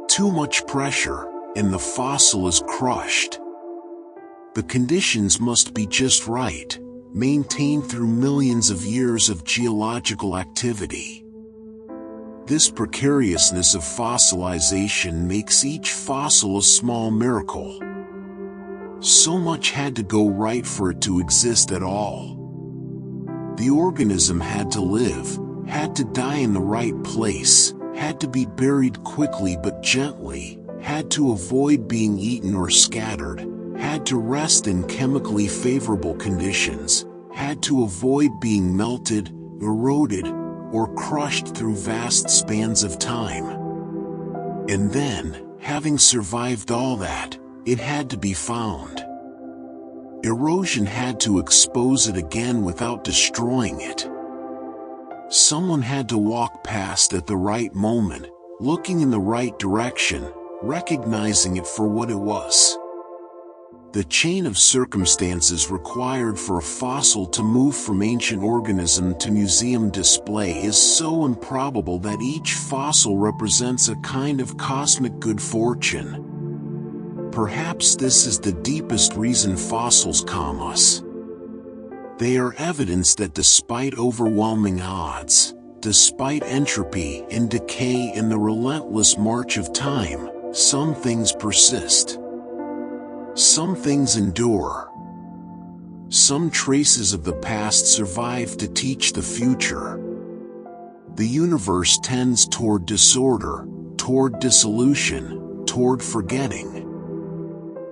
S1: Too much pressure, and the fossil is crushed. The conditions must be just right, maintained through millions of years of geological activity. This precariousness of fossilization makes each fossil a small miracle. So much had to go right for it to exist at all. The organism had to live, had to die in the right place, had to be buried quickly but gently, had to avoid being eaten or scattered, had to rest in chemically favorable conditions, had to avoid being melted, eroded, or crushed through vast spans of time. And then, having survived all that, it had to be found. Erosion had to expose it again without destroying it. Someone had to walk past at the right moment, looking in the right direction, recognizing it for what it was. The chain of circumstances required for a fossil to move from ancient organism to museum display is so improbable that each fossil represents a kind of cosmic good fortune. Perhaps this is the deepest reason fossils calm us. They are evidence that despite overwhelming odds, despite entropy and decay in the relentless march of time, some things persist. Some things endure. Some traces of the past survive to teach the future. The universe tends toward disorder, toward dissolution, toward forgetting.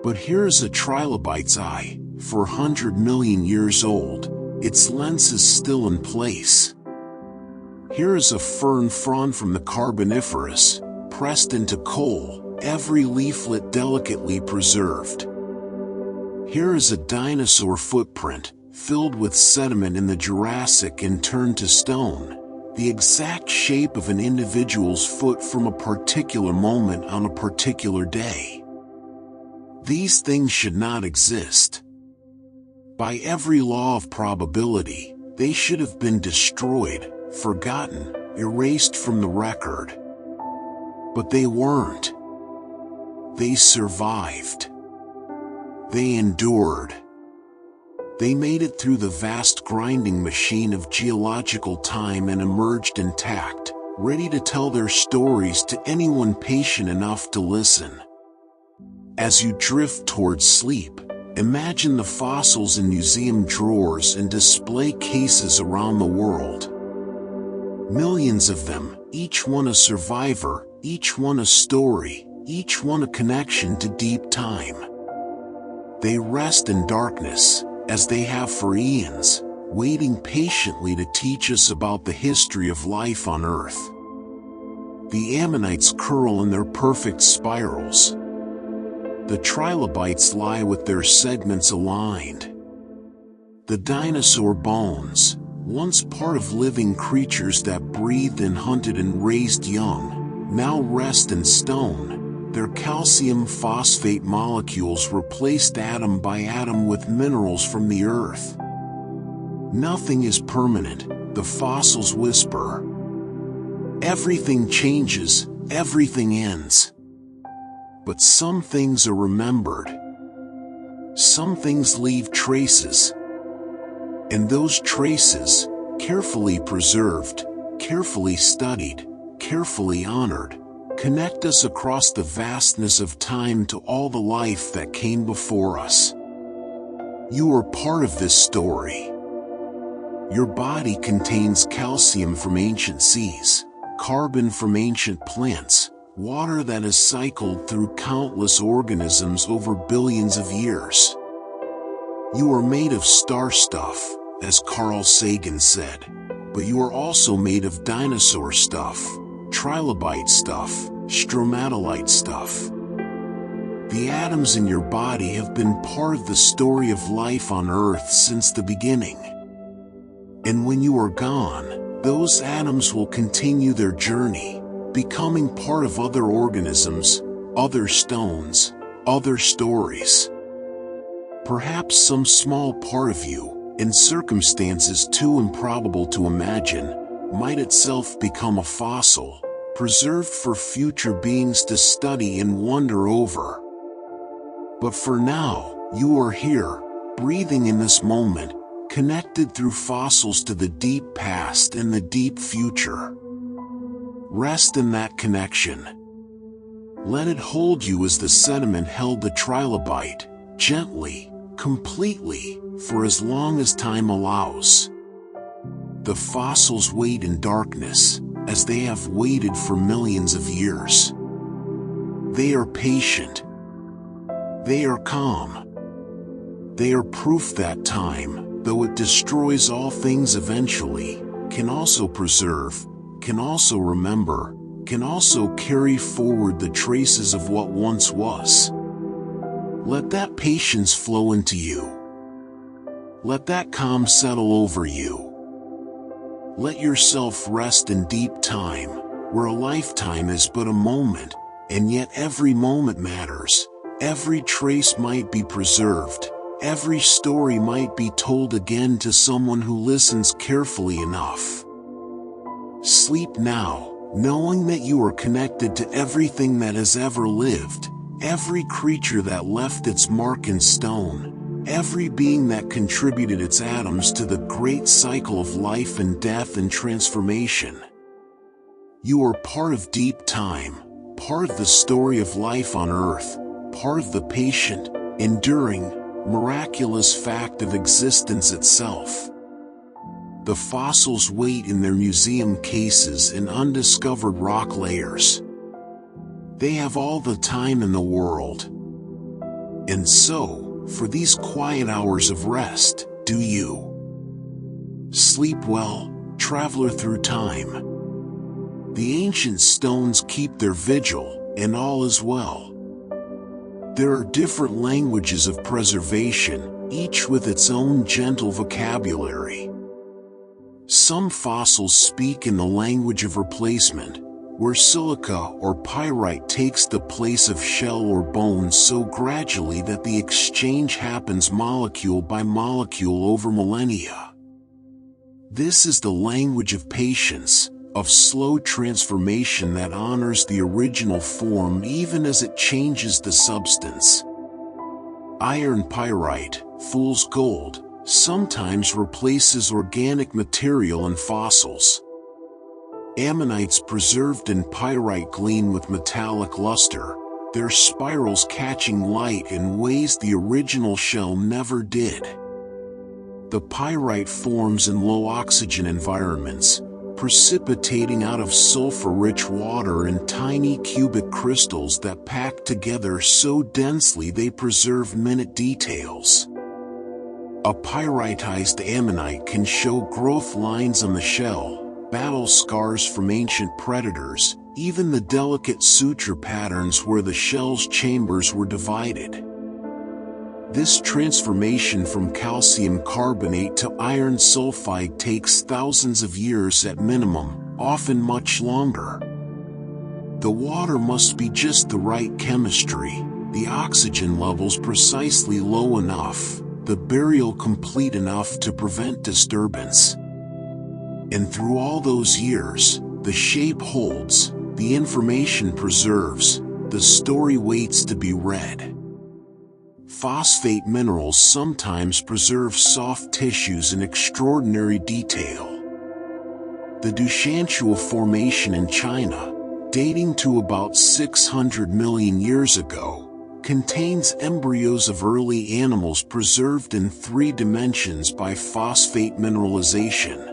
S1: But here's a trilobite's eye, 400 million years old, its lens is still in place. Here is a fern frond from the Carboniferous, pressed into coal, every leaflet delicately preserved. Here is a dinosaur footprint, filled with sediment in the Jurassic and turned to stone, the exact shape of an individual's foot from a particular moment on a particular day. These things should not exist. By every law of probability, they should have been destroyed, forgotten, erased from the record. But they weren't. They survived. They endured. They made it through the vast grinding machine of geological time and emerged intact, ready to tell their stories to anyone patient enough to listen. As you drift towards sleep, imagine the fossils in museum drawers and display cases around the world. Millions of them, each one a survivor, each one a story, each one a connection to deep time. They rest in darkness, as they have for eons, waiting patiently to teach us about the history of life on Earth. The ammonites curl in their perfect spirals. The trilobites lie with their segments aligned. The dinosaur bones, once part of living creatures that breathed and hunted and raised young, now rest in stone. Their calcium phosphate molecules replaced atom by atom with minerals from the earth. Nothing is permanent, the fossils whisper. Everything changes, everything ends. But some things are remembered. Some things leave traces. And those traces, carefully preserved, carefully studied, carefully honored, connect us across the vastness of time to all the life that came before us. You are part of this story. Your body contains calcium from ancient seas, carbon from ancient plants, water that has cycled through countless organisms over billions of years. You are made of star stuff, as Carl Sagan said, but you are also made of dinosaur stuff, trilobite stuff, stromatolite stuff. The atoms in your body have been part of the story of life on Earth since the beginning. And when you are gone, those atoms will continue their journey, becoming part of other organisms, other stones, other stories. Perhaps some small part of you, in circumstances too improbable to imagine, might itself become a fossil, preserved for future beings to study and wonder over. But for now, you are here, breathing in this moment, connected through fossils to the deep past and the deep future. Rest in that connection. Let it hold you as the sediment held the trilobite, gently, completely, for as long as time allows. The fossils wait in darkness, as they have waited for millions of years. They are patient. They are calm. They are proof that time, though it destroys all things eventually, can also preserve, can also remember, can also carry forward the traces of what once was. Let that patience flow into you. Let that calm settle over you. Let yourself rest in deep time, where a lifetime is but a moment, and yet every moment matters. Every trace might be preserved. Every story might be told again to someone who listens carefully enough. Sleep now, knowing that you are connected to everything that has ever lived, every creature that left its mark in stone, every being that contributed its atoms to the great cycle of life and death and transformation. You are part of deep time, part of the story of life on Earth, part of the patient, enduring, miraculous fact of existence itself. The fossils wait in their museum cases in undiscovered rock layers. They have all the time in the world. And so, for these quiet hours of rest, do you sleep well, traveler through time? The ancient stones keep their vigil, and all is well. There are different languages of preservation, each with its own gentle vocabulary. Some fossils speak in the language of replacement, where silica or pyrite takes the place of shell or bone so gradually that the exchange happens molecule by molecule over millennia. This is the language of patience, of slow transformation that honors the original form even as it changes the substance. Iron pyrite, fool's gold, sometimes replaces organic material in fossils. Ammonites preserved in pyrite gleam with metallic luster, their spirals catching light in ways the original shell never did. The pyrite forms in low oxygen environments, precipitating out of sulfur-rich water in tiny cubic crystals that pack together so densely they preserve minute details. A pyritized ammonite can show growth lines on the shell, battle scars from ancient predators, even the delicate suture patterns where the shell's chambers were divided. This transformation from calcium carbonate to iron sulfide takes thousands of years at minimum, often much longer. The water must be just the right chemistry, the oxygen levels precisely low enough, the burial complete enough to prevent disturbance. And through all those years, the shape holds, the information preserves, the story waits to be read. Phosphate minerals sometimes preserve soft tissues in extraordinary detail. The Dushantua Formation in China, dating to about 600 million years ago, contains embryos of early animals preserved in 3 dimensions by phosphate mineralization.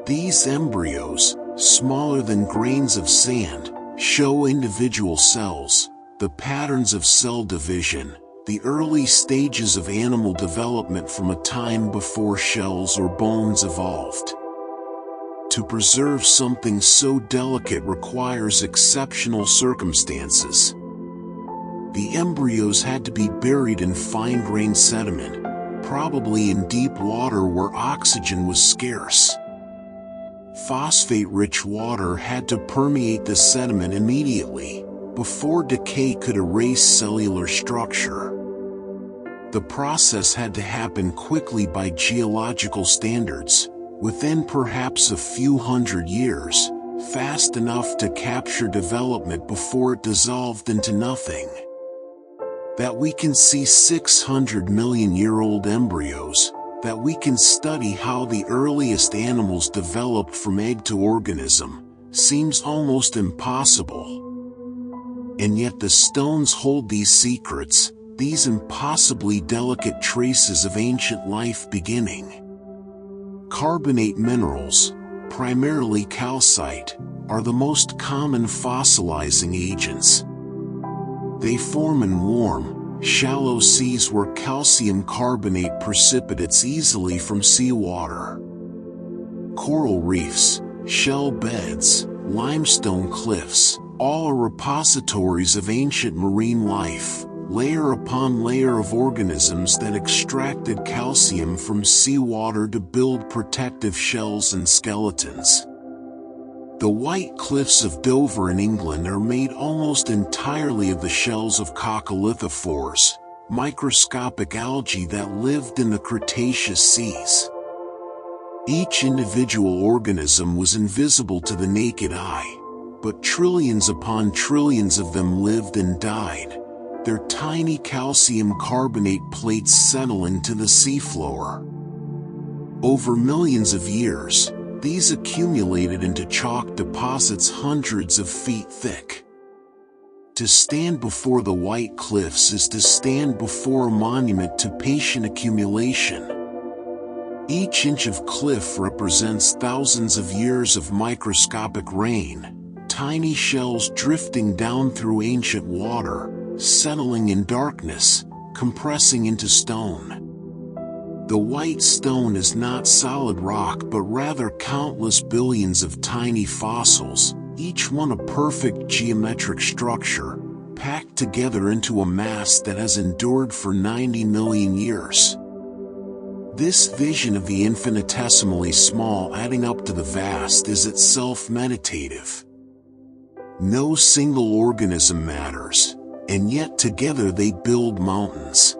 S1: These embryos, smaller than grains of sand, show individual cells, the patterns of cell division, the early stages of animal development from a time before shells or bones evolved. To preserve something so delicate requires exceptional circumstances. The embryos had to be buried in fine-grained sediment, probably in deep water where oxygen was scarce. Phosphate-rich water had to permeate the sediment immediately, before decay could erase cellular structure. The process had to happen quickly by geological standards, within perhaps a few hundred years, fast enough to capture development before it dissolved into nothing. That we can see 600-million-year-old embryos, that we can study how the earliest animals developed from egg to organism, seems almost impossible. And yet the stones hold these secrets, these impossibly delicate traces of ancient life beginning. Carbonate minerals, primarily calcite, are the most common fossilizing agents. They form in warm, shallow seas where calcium carbonate precipitates easily from seawater. Coral reefs, shell beds, limestone cliffs, all are repositories of ancient marine life, layer upon layer of organisms that extracted calcium from seawater to build protective shells and skeletons. The White Cliffs of Dover in England are made almost entirely of the shells of coccolithophores, microscopic algae that lived in the Cretaceous seas. Each individual organism was invisible to the naked eye, but trillions upon trillions of them lived and died, their tiny calcium carbonate plates settling to the seafloor. Over millions of years, these accumulated into chalk deposits hundreds of feet thick. To stand before the White Cliffs is to stand before a monument to patient accumulation. Each inch of cliff represents thousands of years of microscopic rain, tiny shells drifting down through ancient water, settling in darkness, compressing into stone. The white stone is not solid rock but rather countless billions of tiny fossils, each one a perfect geometric structure, packed together into a mass that has endured for 90 million years. This vision of the infinitesimally small adding up to the vast is itself meditative. No single organism matters, and yet together they build mountains.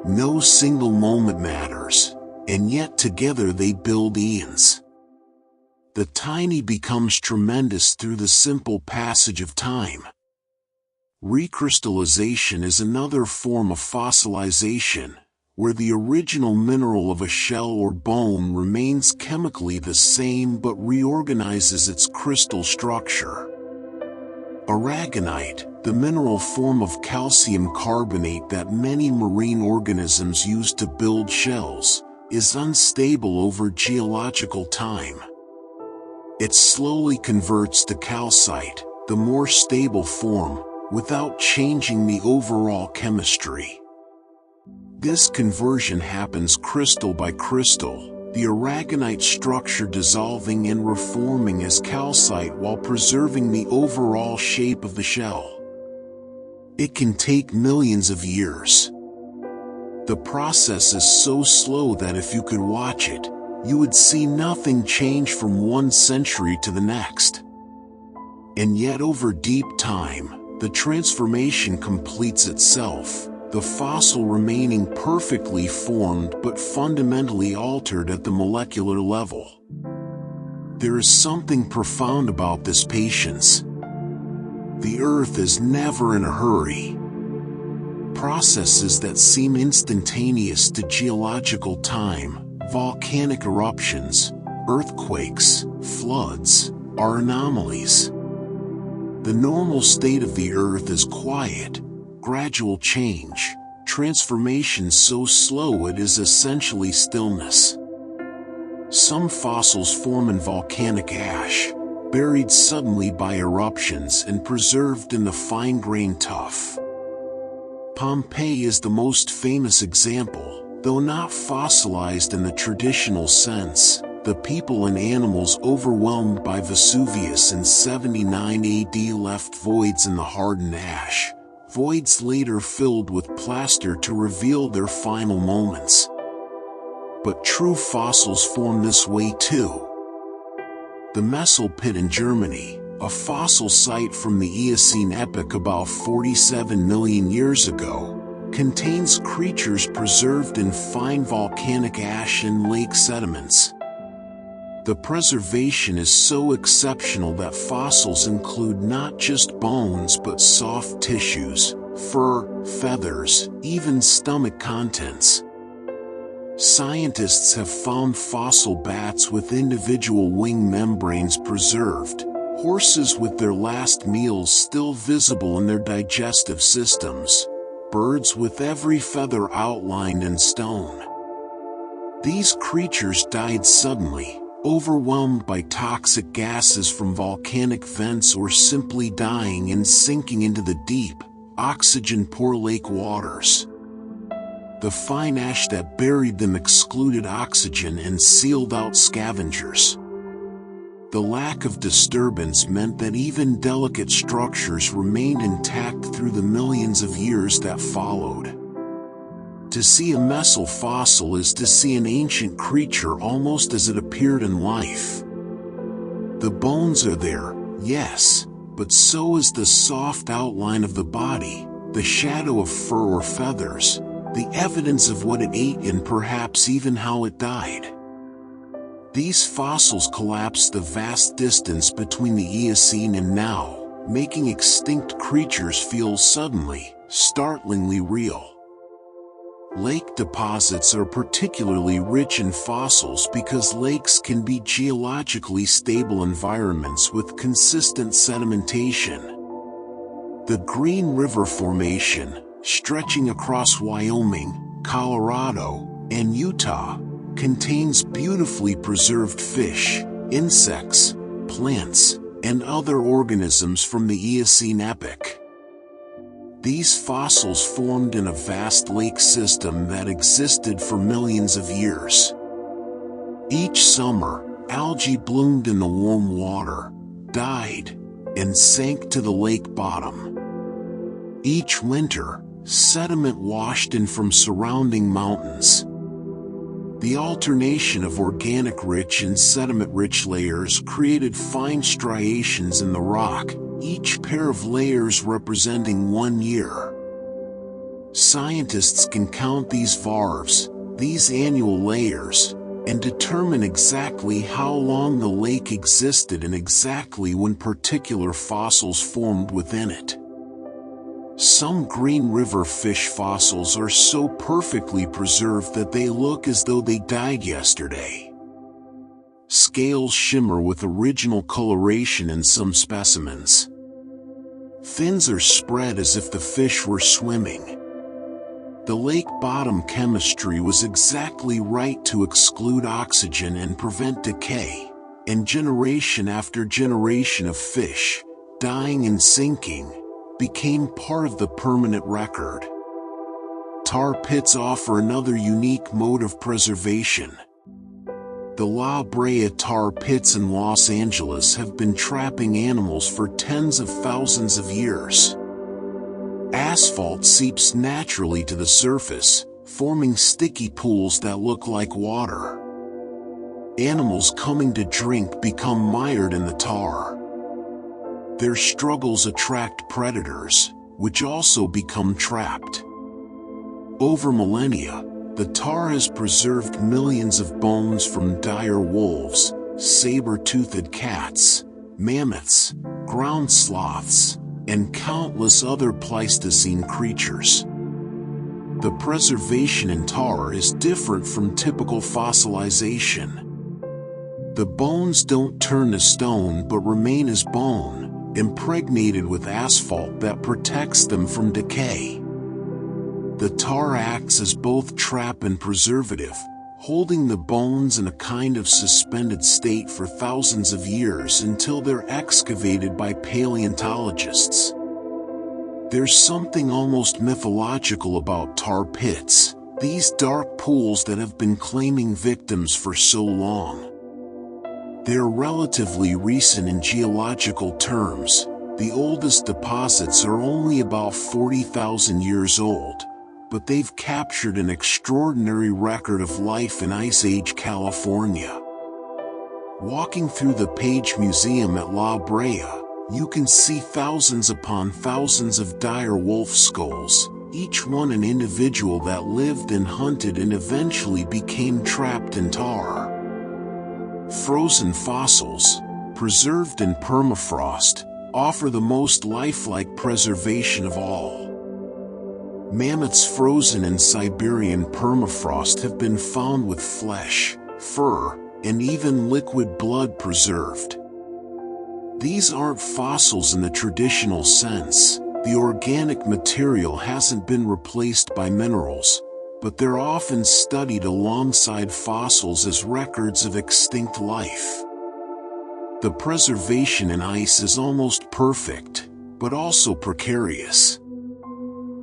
S1: No single moment matters, and yet together they build eons. The tiny becomes tremendous through the simple passage of time. Recrystallization is another form of fossilization, where the original mineral of a shell or bone remains chemically the same but reorganizes its crystal structure. Aragonite, the mineral form of calcium carbonate that many marine organisms use to build shells, is unstable over geological time. It slowly converts to calcite, the more stable form, without changing the overall chemistry. This conversion happens crystal by crystal, the aragonite structure dissolving and reforming as calcite while preserving the overall shape of the shell. It can take millions of years. The process is so slow that if you could watch it, you would see nothing change from one century to the next. And yet over deep time, the transformation completes itself, the fossil remaining perfectly formed but fundamentally altered at the molecular level. There is something profound about this patience. The Earth is never in a hurry. Processes that seem instantaneous to geological time, volcanic eruptions, earthquakes, floods, are anomalies. The normal state of the Earth is quiet, gradual change, transformation so slow it is essentially stillness. Some fossils form in volcanic ash, buried suddenly by eruptions and preserved in the fine-grained tuff. Pompeii is the most famous example, though not fossilized in the traditional sense. The people and animals overwhelmed by Vesuvius in 79 AD left voids in the hardened ash, voids later filled with plaster to reveal their final moments. But true fossils form this way too. The Messel Pit in Germany, a fossil site from the Eocene epoch about 47 million years ago, contains creatures preserved in fine volcanic ash and lake sediments. The preservation is so exceptional that fossils include not just bones but soft tissues, fur, feathers, even stomach contents. Scientists have found fossil bats with individual wing membranes preserved, horses with their last meals still visible in their digestive systems, birds with every feather outlined in stone. These creatures died suddenly, overwhelmed by toxic gases from volcanic vents or simply dying and sinking into the deep, oxygen-poor lake waters. The fine ash that buried them excluded oxygen and sealed out scavengers. The lack of disturbance meant that even delicate structures remained intact through the millions of years that followed. To see a messel fossil is to see an ancient creature almost as it appeared in life. The bones are there, yes, but so is the soft outline of the body, the shadow of fur or feathers, the evidence of what it ate and perhaps even how it died. These fossils collapsed the vast distance between the Eocene and now, making extinct creatures feel suddenly, startlingly real. Lake deposits are particularly rich in fossils because lakes can be geologically stable environments with consistent sedimentation. The Green River Formation, stretching across Wyoming, Colorado, and Utah, contains beautifully preserved fish, insects, plants, and other organisms from the Eocene epoch. These fossils formed in a vast lake system that existed for millions of years. Each summer, algae bloomed in the warm water, died, and sank to the lake bottom. Each winter, sediment washed in from surrounding mountains. The alternation of organic-rich and sediment-rich layers created fine striations in the rock, each pair of layers representing 1 year. Scientists can count these varves, these annual layers, and determine exactly how long the lake existed and exactly when particular fossils formed within it. Some Green River fish fossils are so perfectly preserved that they look as though they died yesterday. Scales shimmer with original coloration in some specimens. Fins are spread as if the fish were swimming. The lake bottom chemistry was exactly right to exclude oxygen and prevent decay, and generation after generation of fish, dying and sinking, became part of the permanent record. Tar pits offer another unique mode of preservation. The La Brea tar pits in Los Angeles have been trapping animals for tens of thousands of years. Asphalt seeps naturally to the surface, forming sticky pools that look like water. Animals coming to drink become mired in the tar. Their struggles attract predators, which also become trapped. Over millennia, the tar has preserved millions of bones from dire wolves, saber-toothed cats, mammoths, ground sloths, and countless other Pleistocene creatures. The preservation in tar is different from typical fossilization. The bones don't turn to stone but remain as bone, impregnated with asphalt that protects them from decay. The tar acts as both trap and preservative, holding the bones in a kind of suspended state for thousands of years until they're excavated by paleontologists. There's something almost mythological about tar pits, these dark pools that have been claiming victims for so long. They're relatively recent in geological terms. The oldest deposits are only about 40,000 years old, but they've captured an extraordinary record of life in Ice Age California. Walking through the Page Museum at La Brea, you can see thousands upon thousands of dire wolf skulls, each one an individual that lived and hunted and eventually became trapped in tar. Frozen fossils, preserved in permafrost, offer the most lifelike preservation of all. Mammoths frozen in Siberian permafrost have been found with flesh, fur, and even liquid blood preserved. These aren't fossils in the traditional sense. The organic material hasn't been replaced by minerals, but they're often studied alongside fossils as records of extinct life. The preservation in ice is almost perfect, but also precarious.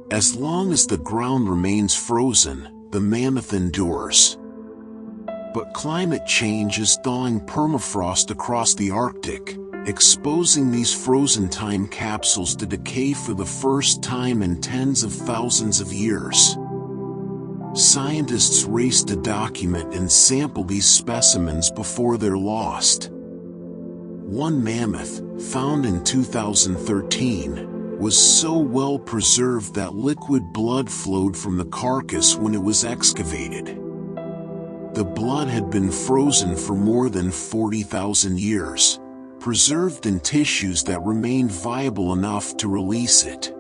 S1: As long as the ground remains frozen, the mammoth endures. But climate change is thawing permafrost across the Arctic, exposing these frozen time capsules to decay for the first time in tens of thousands of years. Scientists race to document and sample these specimens before they're lost. One mammoth, found in 2013, was so well preserved that liquid blood flowed from the carcass when it was excavated. The blood had been frozen for more than 40,000 years, preserved in tissues that remained viable enough to release it.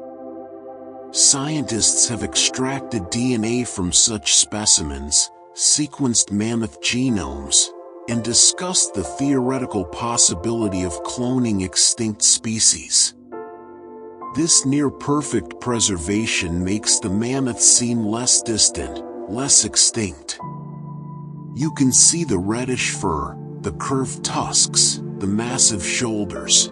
S1: Scientists have extracted DNA from such specimens, sequenced mammoth genomes, and discussed the theoretical possibility of cloning extinct species. This near-perfect preservation makes the mammoth seem less distant, less extinct. You can see the reddish fur, the curved tusks, the massive shoulders.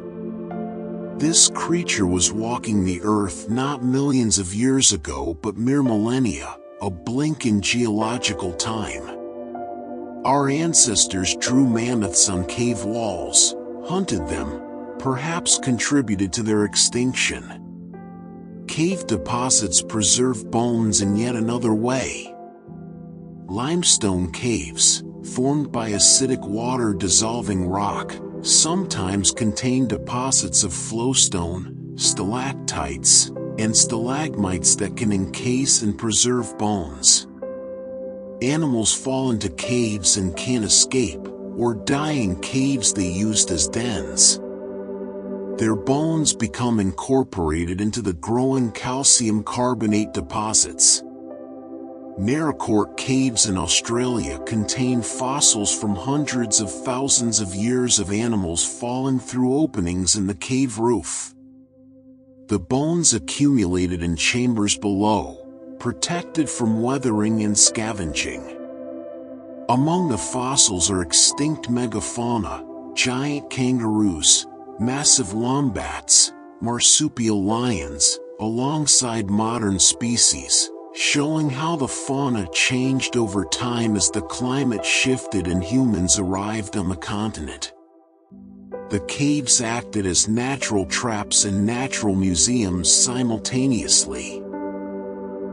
S1: This creature was walking the earth not millions of years ago but mere millennia, a blink in geological time. Our ancestors drew mammoths on cave walls, hunted them, perhaps contributed to their extinction. Cave deposits preserve bones in yet another way. Limestone caves, formed by acidic water dissolving rock, sometimes contain deposits of flowstone, stalactites, and stalagmites that can encase and preserve bones. Animals fall into caves and can't escape, or die in caves they used as dens. Their bones become incorporated into the growing calcium carbonate deposits. Narrated caves in Australia contain fossils from hundreds of thousands of years of animals fallen through openings in the cave roof. The bones accumulated in chambers below, protected from weathering and scavenging. Among the fossils are extinct megafauna, giant kangaroos, massive wombats, marsupial lions, alongside modern species, showing how the fauna changed over time as the climate shifted and humans arrived on the continent. The caves acted as natural traps and natural museums simultaneously.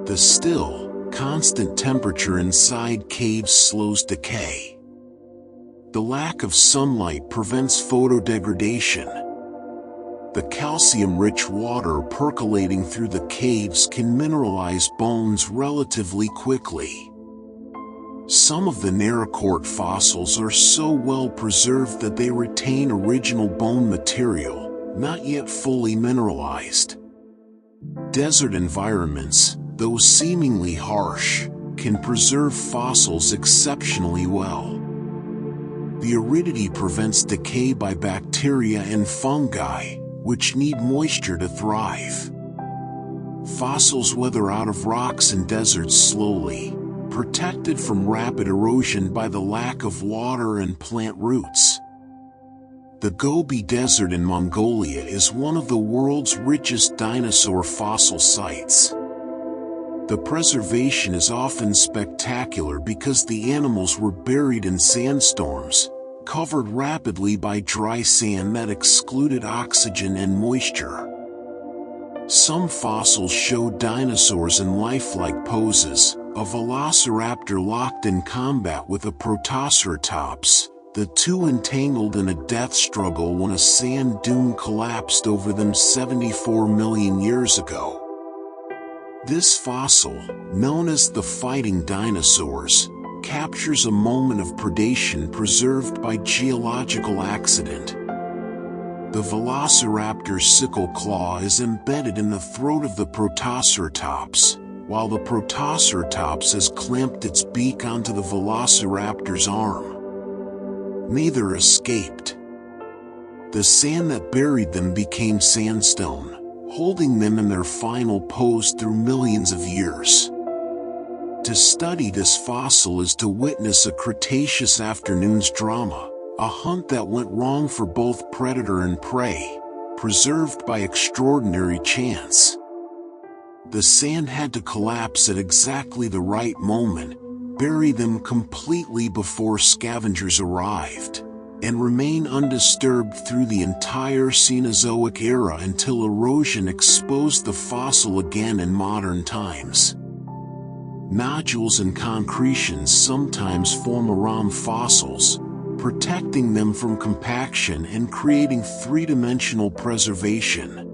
S1: The still, constant temperature inside caves slows decay. The lack of sunlight prevents photodegradation. The calcium-rich water percolating through the caves can mineralize bones relatively quickly. Some of the narrated fossils are so well preserved that they retain original bone material, not yet fully mineralized. Desert environments, though seemingly harsh, can preserve fossils exceptionally well. The aridity prevents decay by bacteria and fungi, which need moisture to thrive. Fossils weather out of rocks and deserts slowly, protected from rapid erosion by the lack of water and plant roots. The Gobi Desert in Mongolia is one of the world's richest dinosaur fossil sites. The preservation is often spectacular because the animals were buried in sandstorms, covered rapidly by dry sand that excluded oxygen and moisture. Some fossils show dinosaurs in lifelike poses, a velociraptor locked in combat with a protoceratops, the two entangled in a death struggle when a sand dune collapsed over them 74 million years ago. This fossil, known as the fighting dinosaurs, captures a moment of predation preserved by geological accident. The velociraptor's sickle claw is embedded in the throat of the protoceratops, while the protoceratops has clamped its beak onto the velociraptor's arm. Neither escaped. The sand that buried them became sandstone, holding them in their final pose through millions of years. To study this fossil is to witness a Cretaceous afternoon's drama, a hunt that went wrong for both predator and prey, preserved by extraordinary chance. The sand had to collapse at exactly the right moment, bury them completely before scavengers arrived, and remain undisturbed through the entire Cenozoic era until erosion exposed the fossil again in modern times. Nodules and concretions sometimes form around fossils, protecting them from compaction and creating three-dimensional preservation.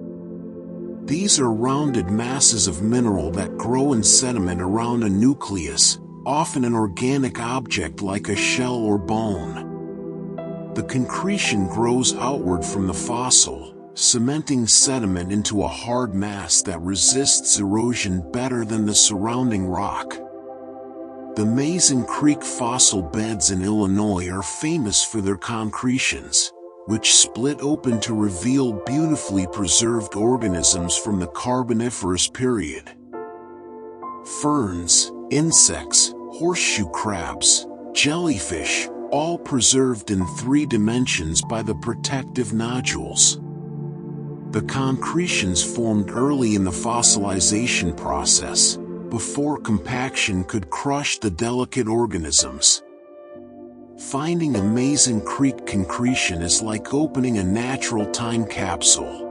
S1: These are rounded masses of mineral that grow in sediment around a nucleus, often an organic object like a shell or bone. The concretion grows outward from the fossil, cementing sediment into a hard mass that resists erosion better than the surrounding rock. The Mason Creek fossil beds in Illinois are famous for their concretions, which split open to reveal beautifully preserved organisms from the Carboniferous period. Ferns, insects, horseshoe crabs, jellyfish, all preserved in 3 dimensions by the protective nodules. The concretions formed early in the fossilization process, before compaction could crush the delicate organisms. Finding a Mason Creek concretion is like opening a natural time capsule.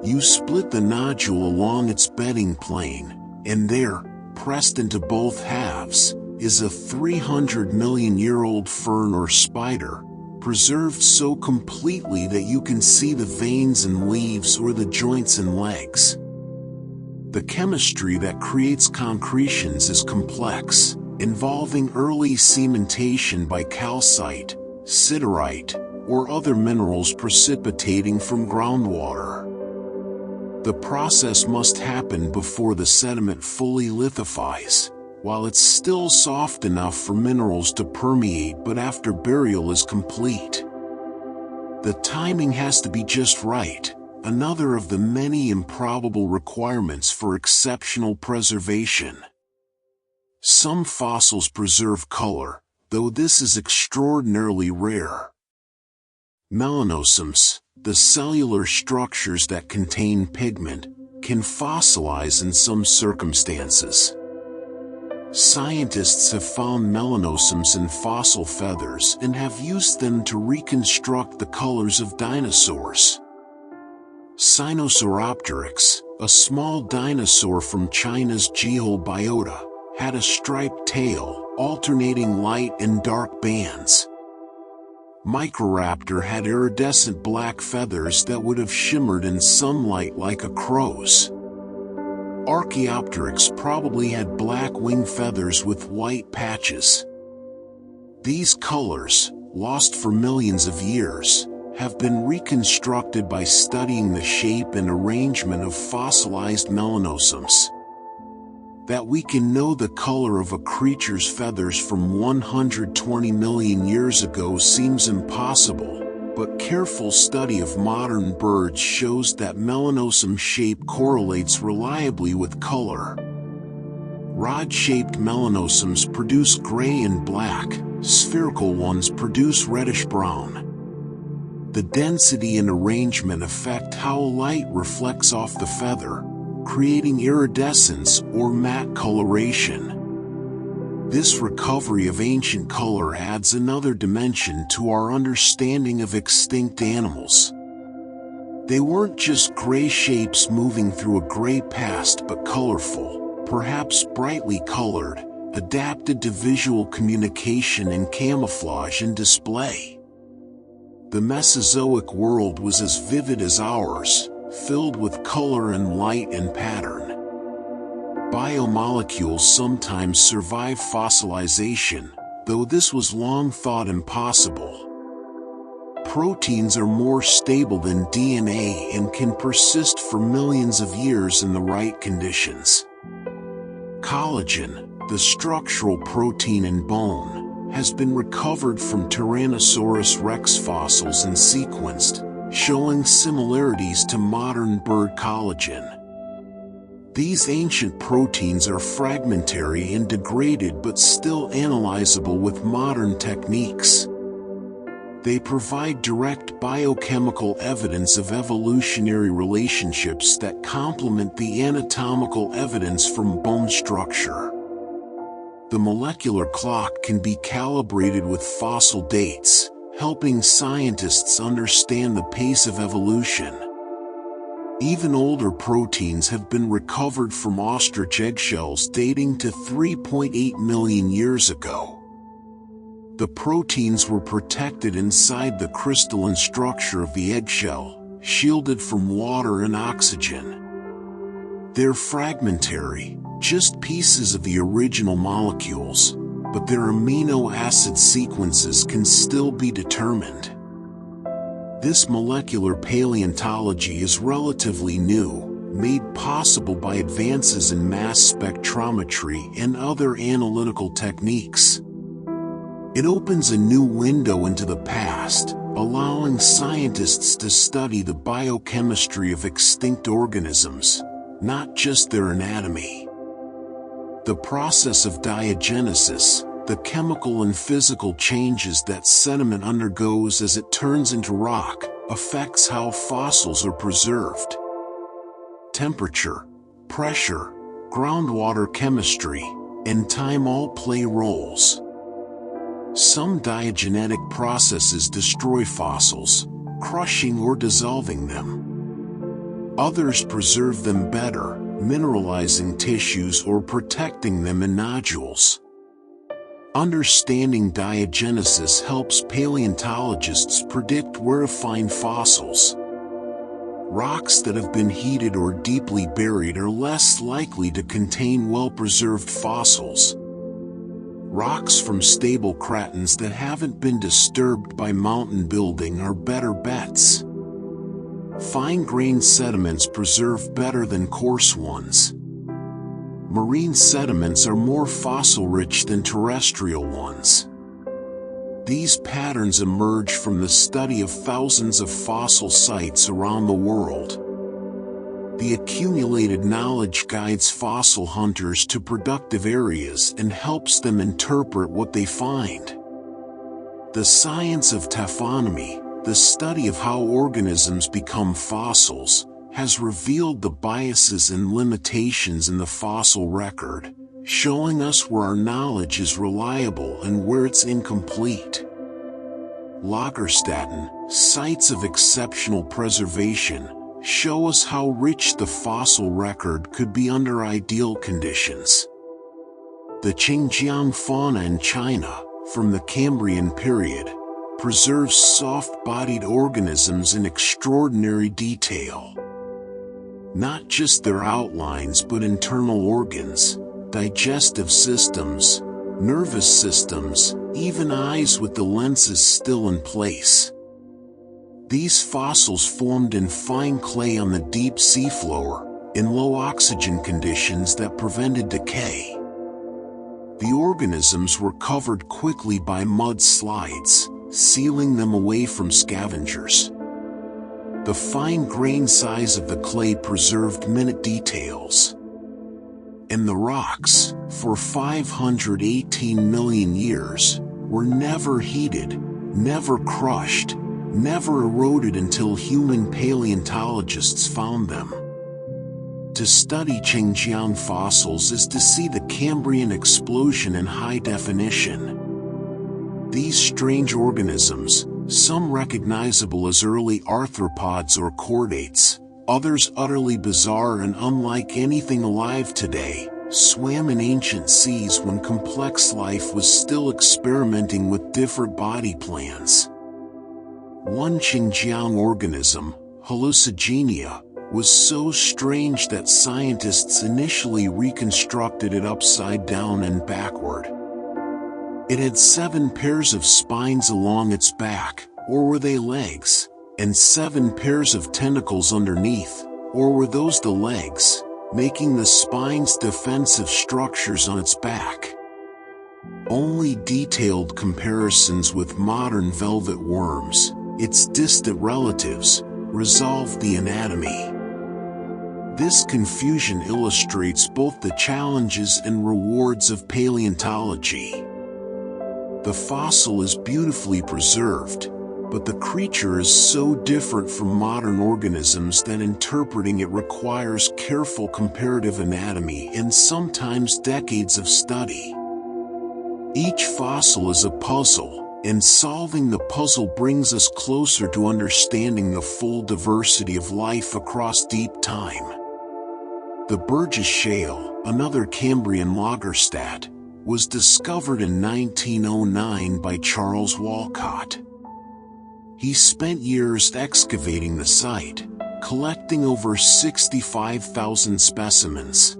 S1: You split the nodule along its bedding plane, and there, pressed into both halves, is a 300-million-year-old fern or spider, preserved so completely that you can see the veins and leaves or the joints and legs. The chemistry that creates concretions is complex, involving early cementation by calcite, siderite, or other minerals precipitating from groundwater. The process must happen before the sediment fully lithifies, while it's still soft enough for minerals to permeate but after burial is complete. The timing has to be just right, another of the many improbable requirements for exceptional preservation. Some fossils preserve color, though this is extraordinarily rare. Melanosomes, the cellular structures that contain pigment, can fossilize in some circumstances. Scientists have found melanosomes in fossil feathers and have used them to reconstruct the colors of dinosaurs. Sinosauropteryx, a small dinosaur from China's Jehol biota, had a striped tail, alternating light and dark bands. Microraptor had iridescent black feathers that would have shimmered in sunlight like a crow's. Archaeopteryx probably had black wing feathers with white patches. These colors, lost for millions of years, have been reconstructed by studying the shape and arrangement of fossilized melanosomes. That we can know the color of a creature's feathers from 120 million years ago seems impossible, but careful study of modern birds shows that melanosome shape correlates reliably with color. Rod-shaped melanosomes produce gray and black, spherical ones produce reddish-brown. The density and arrangement affect how light reflects off the feather, creating iridescence or matte coloration. This recovery of ancient color adds another dimension to our understanding of extinct animals. They weren't just gray shapes moving through a gray past but colorful, perhaps brightly colored, adapted to visual communication and camouflage and display. The Mesozoic world was as vivid as ours, filled with color and light and pattern. Biomolecules sometimes survive fossilization, though this was long thought impossible. Proteins are more stable than DNA and can persist for millions of years in the right conditions. Collagen, the structural protein in bone, has been recovered from Tyrannosaurus rex fossils and sequenced, showing similarities to modern bird collagen. These ancient proteins are fragmentary and degraded but still analyzable with modern techniques. They provide direct biochemical evidence of evolutionary relationships that complement the anatomical evidence from bone structure. The molecular clock can be calibrated with fossil dates, helping scientists understand the pace of evolution. Even older proteins have been recovered from ostrich eggshells dating to 3.8 million years ago. The proteins were protected inside the crystalline structure of the eggshell, shielded from water and oxygen. They're fragmentary, just pieces of the original molecules, but their amino acid sequences can still be determined. This molecular paleontology is relatively new, made possible by advances in mass spectrometry and other analytical techniques. It opens a new window into the past, allowing scientists to study the biochemistry of extinct organisms, not just their anatomy. The process of diagenesis, the chemical and physical changes that sediment undergoes as it turns into rock, affects how fossils are preserved. Temperature, pressure, groundwater chemistry, and time all play roles. Some diagenetic processes destroy fossils, crushing or dissolving them. Others preserve them better, mineralizing tissues or protecting them in nodules. Understanding diagenesis helps paleontologists predict where to find fossils. Rocks that have been heated or deeply buried are less likely to contain well-preserved fossils. Rocks from stable cratons that haven't been disturbed by mountain building are better bets. Fine-grained sediments preserve better than coarse ones. Marine sediments are more fossil-rich than terrestrial ones. These patterns emerge from the study of thousands of fossil sites around the world. The accumulated knowledge guides fossil hunters to productive areas and helps them interpret what they find. The science of taphonomy, the study of how organisms become fossils, has revealed the biases and limitations in the fossil record, showing us where our knowledge is reliable and where it's incomplete. Lagerstätten, sites of exceptional preservation, show us how rich the fossil record could be under ideal conditions. The Xinjiang fauna in China, from the Cambrian period, preserves soft-bodied organisms in extraordinary detail. Not just their outlines but internal organs, digestive systems, nervous systems, even eyes with the lenses still in place. These fossils formed in fine clay on the deep seafloor, in low oxygen conditions that prevented decay. The organisms were covered quickly by mudslides, sealing them away from scavengers. The fine grain size of the clay preserved minute details. And the rocks, for 518 million years, were never heated, never crushed, never eroded until human paleontologists found them. To study Xinjiang fossils is to see the Cambrian explosion in high definition. These strange organisms, some recognizable as early arthropods or chordates, others utterly bizarre and unlike anything alive today, swam in ancient seas when complex life was still experimenting with different body plans. One Xinjiang organism, Hallucigenia, was so strange that scientists initially reconstructed it upside down and backward. It had 7 pairs of spines along its back, or were they legs, and 7 pairs of tentacles underneath, or were those the legs, making the spines defensive structures on its back. Only detailed comparisons with modern velvet worms, its distant relatives, resolved the anatomy. This confusion illustrates both the challenges and rewards of paleontology. The fossil is beautifully preserved, but the creature is so different from modern organisms that interpreting it requires careful comparative anatomy and sometimes decades of study. Each fossil is a puzzle, and solving the puzzle brings us closer to understanding the full diversity of life across deep time. The Burgess Shale, another Cambrian lagerstätte, was discovered in 1909 by Charles Walcott. He spent years excavating the site, collecting over 65,000 specimens.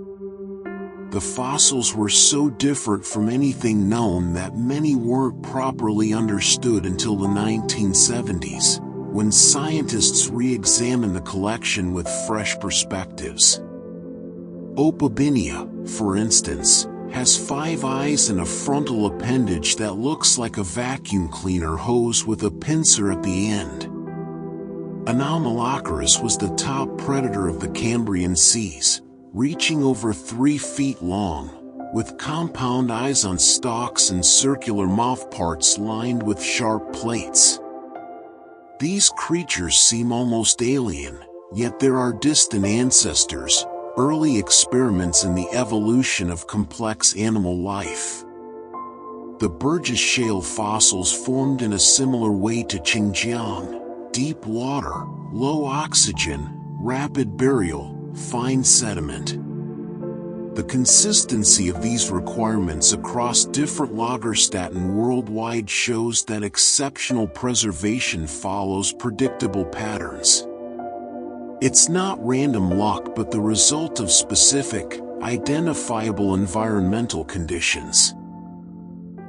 S1: The fossils were so different from anything known that many weren't properly understood until the 1970s, when scientists re-examined the collection with fresh perspectives. Opabinia, for instance, has 5 eyes and a frontal appendage that looks like a vacuum cleaner hose with a pincer at the end. Anomalocaris was the top predator of the Cambrian seas, reaching over 3 feet long, with compound eyes on stalks and circular mouthparts lined with sharp plates. These creatures seem almost alien, yet there are distant ancestors, early experiments in the evolution of complex animal life. The Burgess Shale fossils formed in a similar way to Xinjiang: deep water, low oxygen, rapid burial, fine sediment. The consistency of these requirements across different lagerstätten worldwide shows that exceptional preservation follows predictable patterns. It's not random luck but the result of specific, identifiable environmental conditions.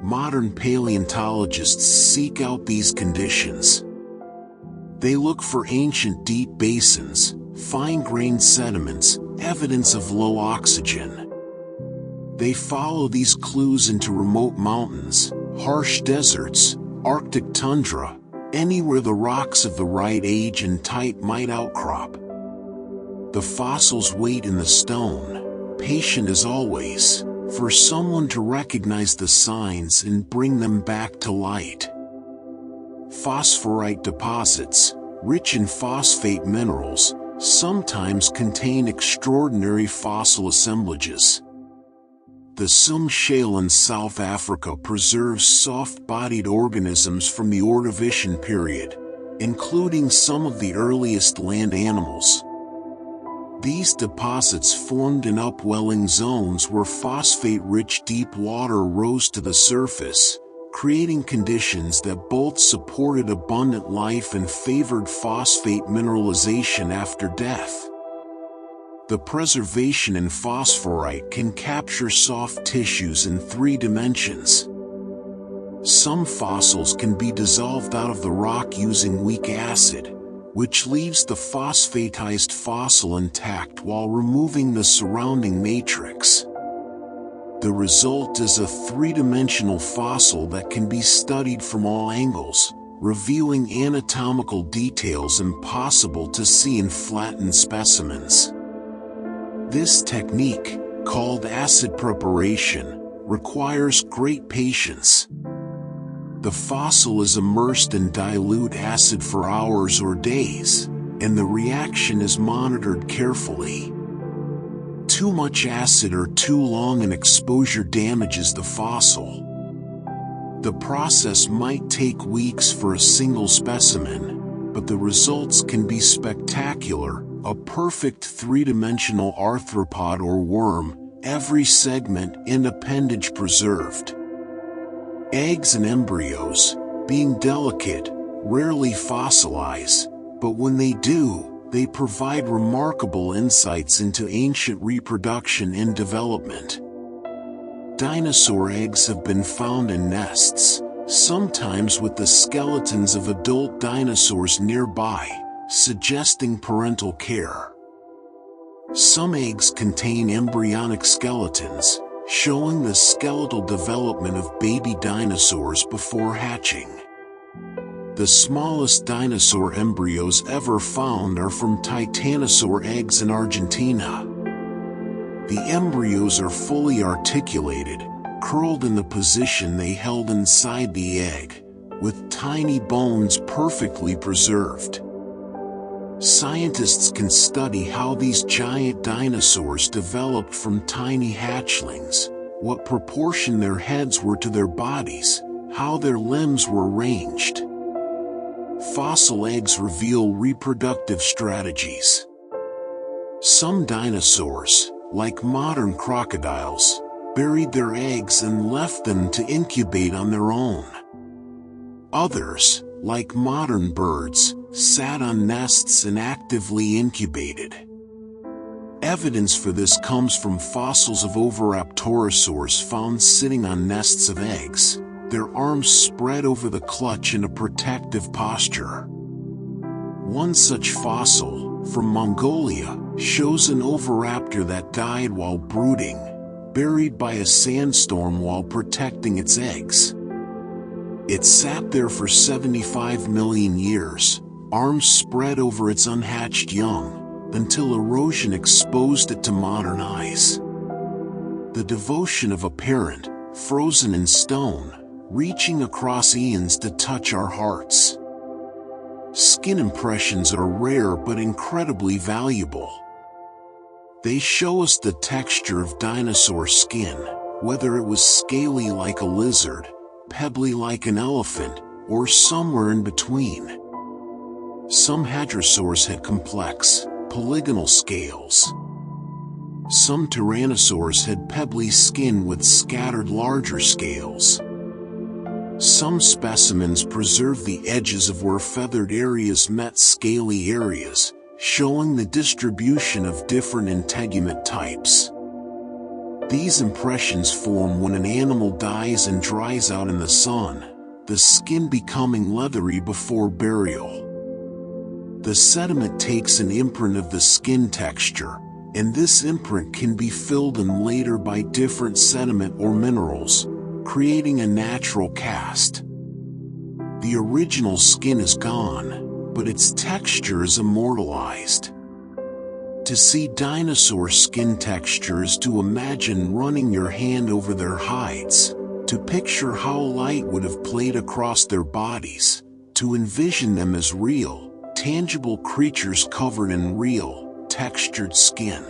S1: Modern paleontologists seek out these conditions. They look for ancient deep basins, fine-grained sediments, evidence of low oxygen. They follow these clues into remote mountains, harsh deserts, Arctic tundra, anywhere the rocks of the right age and type might outcrop. The fossils wait in the stone, patient as always, for someone to recognize the signs and bring them back to light. Phosphorite deposits, rich in phosphate minerals, sometimes contain extraordinary fossil assemblages. The Sum Shale in South Africa preserves soft-bodied organisms from the Ordovician period, including some of the earliest land animals. These deposits formed in upwelling zones where phosphate-rich deep water rose to the surface, creating conditions that both supported abundant life and favored phosphate mineralization after death. The preservation in phosphorite can capture soft tissues in 3 dimensions. Some fossils can be dissolved out of the rock using weak acid, which leaves the phosphatized fossil intact while removing the surrounding matrix. The result is a 3-dimensional fossil that can be studied from all angles, revealing anatomical details impossible to see in flattened specimens. This technique, called acid preparation, requires great patience. The fossil is immersed in dilute acid for hours or days, and the reaction is monitored carefully. Too much acid or too long an exposure damages the fossil. The process might take weeks for a single specimen, but the results can be spectacular: a perfect 3-dimensional arthropod or worm, every segment and appendage preserved. Eggs and embryos, being delicate, rarely fossilize, but when they do, they provide remarkable insights into ancient reproduction and development. Dinosaur eggs have been found in nests, sometimes with the skeletons of adult dinosaurs nearby, suggesting parental care. Some eggs contain embryonic skeletons, showing the skeletal development of baby dinosaurs before hatching. The smallest dinosaur embryos ever found are from titanosaur eggs in Argentina. The embryos are fully articulated, curled in the position they held inside the egg, with tiny bones perfectly preserved. Scientists can study how these giant dinosaurs developed from tiny hatchlings, what proportion their heads were to their bodies, how their limbs were arranged. Fossil eggs reveal reproductive strategies. Some dinosaurs, like modern crocodiles, buried their eggs and left them to incubate on their own. Others, like modern birds, sat on nests and actively incubated. Evidence for this comes from fossils of oviraptorosaurs found sitting on nests of eggs, their arms spread over the clutch in a protective posture. One such fossil, from Mongolia, shows an oviraptor that died while brooding, buried by a sandstorm while protecting its eggs. It sat there for 75 million years, arms spread over its unhatched young, until erosion exposed it to modern eyes. The devotion of a parent, frozen in stone, reaching across eons to touch our hearts. Skin impressions are rare but incredibly valuable. They show us the texture of dinosaur skin, whether it was scaly like a lizard, pebbly like an elephant, or somewhere in between. Some hadrosaurs had complex, polygonal scales. Some tyrannosaurs had pebbly skin with scattered larger scales. Some specimens preserve the edges of where feathered areas met scaly areas, showing the distribution of different integument types. These impressions form when an animal dies and dries out in the sun, the skin becoming leathery before burial. The sediment takes an imprint of the skin texture, and this imprint can be filled in later by different sediment or minerals, creating a natural cast. The original skin is gone, but its texture is immortalized. To see dinosaur skin texture is to imagine running your hand over their hides, to picture how light would have played across their bodies, to envision them as real, tangible creatures covered in real, textured skin.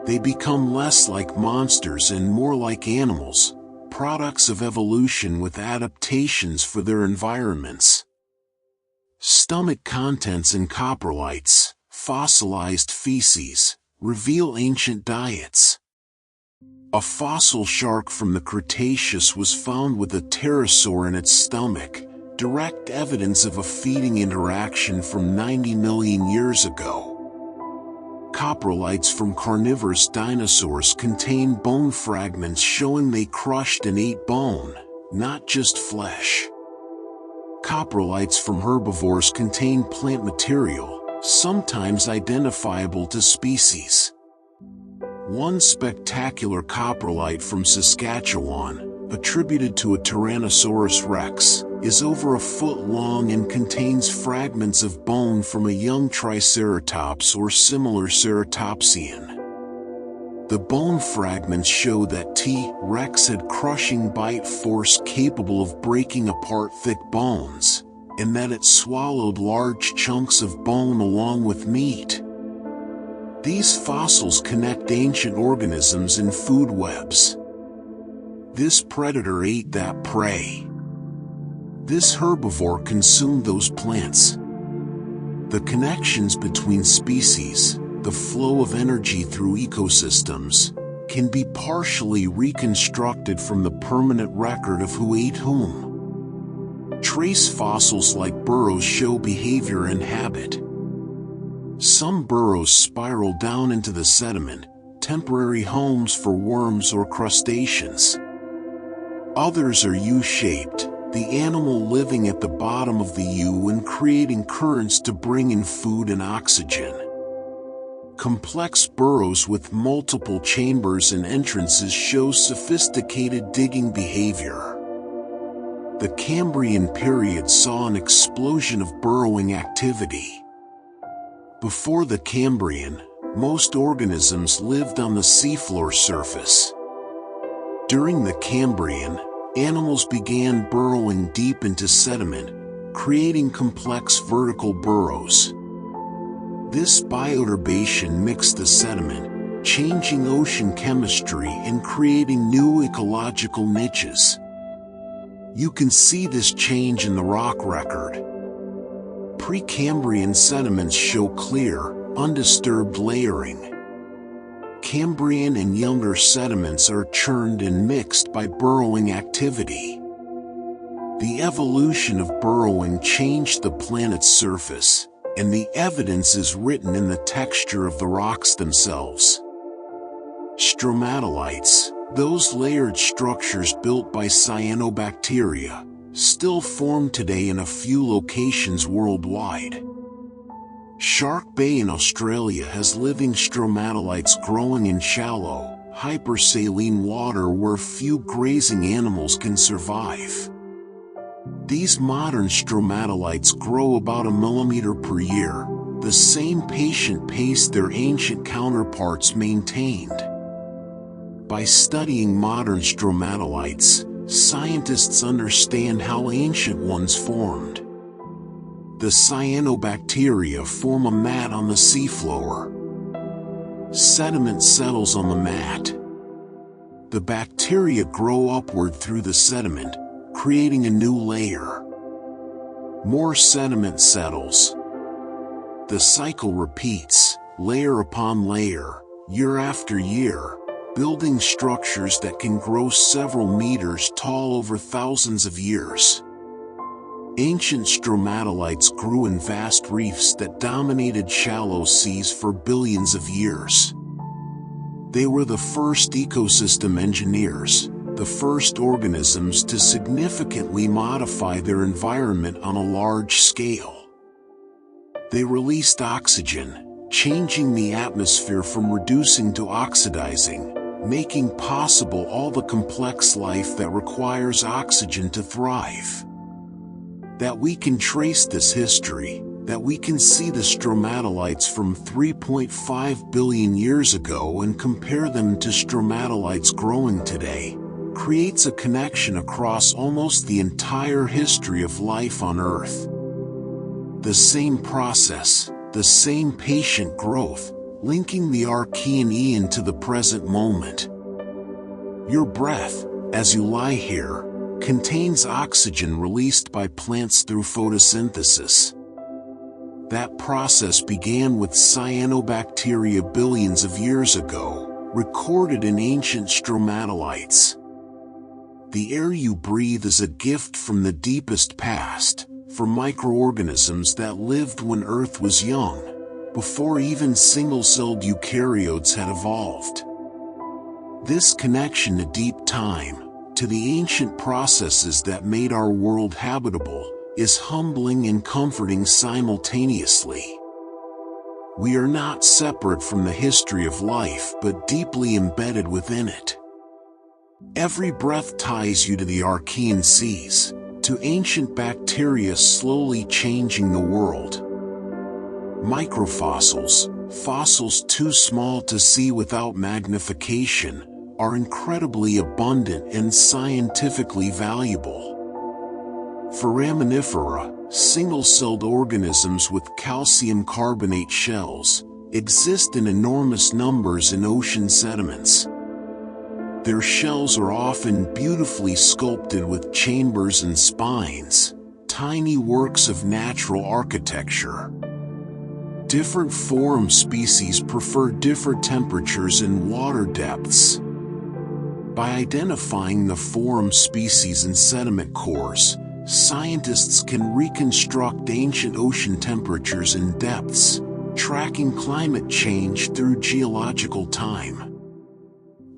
S1: They become less like monsters and more like animals, products of evolution with adaptations for their environments. Stomach contents in coprolites, fossilized feces, reveal ancient diets. A fossil shark from the Cretaceous was found with a pterosaur in its stomach, direct evidence of a feeding interaction from 90 million years ago. Coprolites from carnivorous dinosaurs contain bone fragments showing they crushed and ate bone, not just flesh. Coprolites from herbivores contain plant material, sometimes identifiable to species. One spectacular coprolite from Saskatchewan, attributed to a Tyrannosaurus rex, is over a foot long and contains fragments of bone from a young Triceratops or similar ceratopsian. The bone fragments show that T. rex had crushing bite force capable of breaking apart thick bones, and that it swallowed large chunks of bone along with meat. These fossils connect ancient organisms in food webs. This predator ate that prey. This herbivore consumed those plants. The connections between species, the flow of energy through ecosystems, can be partially reconstructed from the permanent record of who ate whom. Trace fossils like burrows show behavior and habit. Some burrows spiral down into the sediment, temporary homes for worms or crustaceans. Others are U-shaped, the animal living at the bottom of the U and creating currents to bring in food and oxygen. Complex burrows with multiple chambers and entrances show sophisticated digging behavior. The Cambrian period saw an explosion of burrowing activity. Before the Cambrian, most organisms lived on the seafloor surface. During the Cambrian, animals began burrowing deep into sediment, creating complex vertical burrows. This bioturbation mixed the sediment, changing ocean chemistry and creating new ecological niches. You can see this change in the rock record. Precambrian sediments show clear, undisturbed layering. Cambrian and younger sediments are churned and mixed by burrowing activity. The evolution of burrowing changed the planet's surface, and the evidence is written in the texture of the rocks themselves. Stromatolites, those layered structures built by cyanobacteria, still form today in a few locations worldwide. Shark Bay in Australia has living stromatolites growing in shallow, hypersaline water where few grazing animals can survive. These modern stromatolites grow about 1 millimeter per year, the same patient pace their ancient counterparts maintained. By studying modern stromatolites, scientists understand how ancient ones formed. The cyanobacteria form a mat on the seafloor. Sediment settles on the mat. The bacteria grow upward through the sediment, creating a new layer. More sediment settles. The cycle repeats, layer upon layer, year after year, building structures that can grow several meters tall over thousands of years. Ancient stromatolites grew in vast reefs that dominated shallow seas for billions of years. They were the first ecosystem engineers, the first organisms to significantly modify their environment on a large scale. They released oxygen, changing the atmosphere from reducing to oxidizing, making possible all the complex life that requires oxygen to thrive. That we can trace this history, that we can see the stromatolites from 3.5 billion years ago and compare them to stromatolites growing today, creates a connection across almost the entire history of life on Earth. The same process, the same patient growth, linking the Archean Eon to the present moment. Your breath, as you lie here, contains oxygen released by plants through photosynthesis. That process began with cyanobacteria billions of years ago, recorded in ancient stromatolites. The air you breathe is a gift from the deepest past, for microorganisms that lived when Earth was young, before even single-celled eukaryotes had evolved. This connection to deep time, to the ancient processes that made our world habitable, is humbling and comforting simultaneously. We are not separate from the history of life but deeply embedded within it. Every breath ties you to the Archean seas, to ancient bacteria slowly changing the world. Microfossils, fossils too small to see without magnification, are incredibly abundant and scientifically valuable. Foraminifera, single-celled organisms with calcium carbonate shells, exist in enormous numbers in ocean sediments. Their shells are often beautifully sculpted with chambers and spines, tiny works of natural architecture. Different forum species prefer different temperatures and water depths. By identifying the forum species in sediment cores, scientists can reconstruct ancient ocean temperatures and depths, tracking climate change through geological time.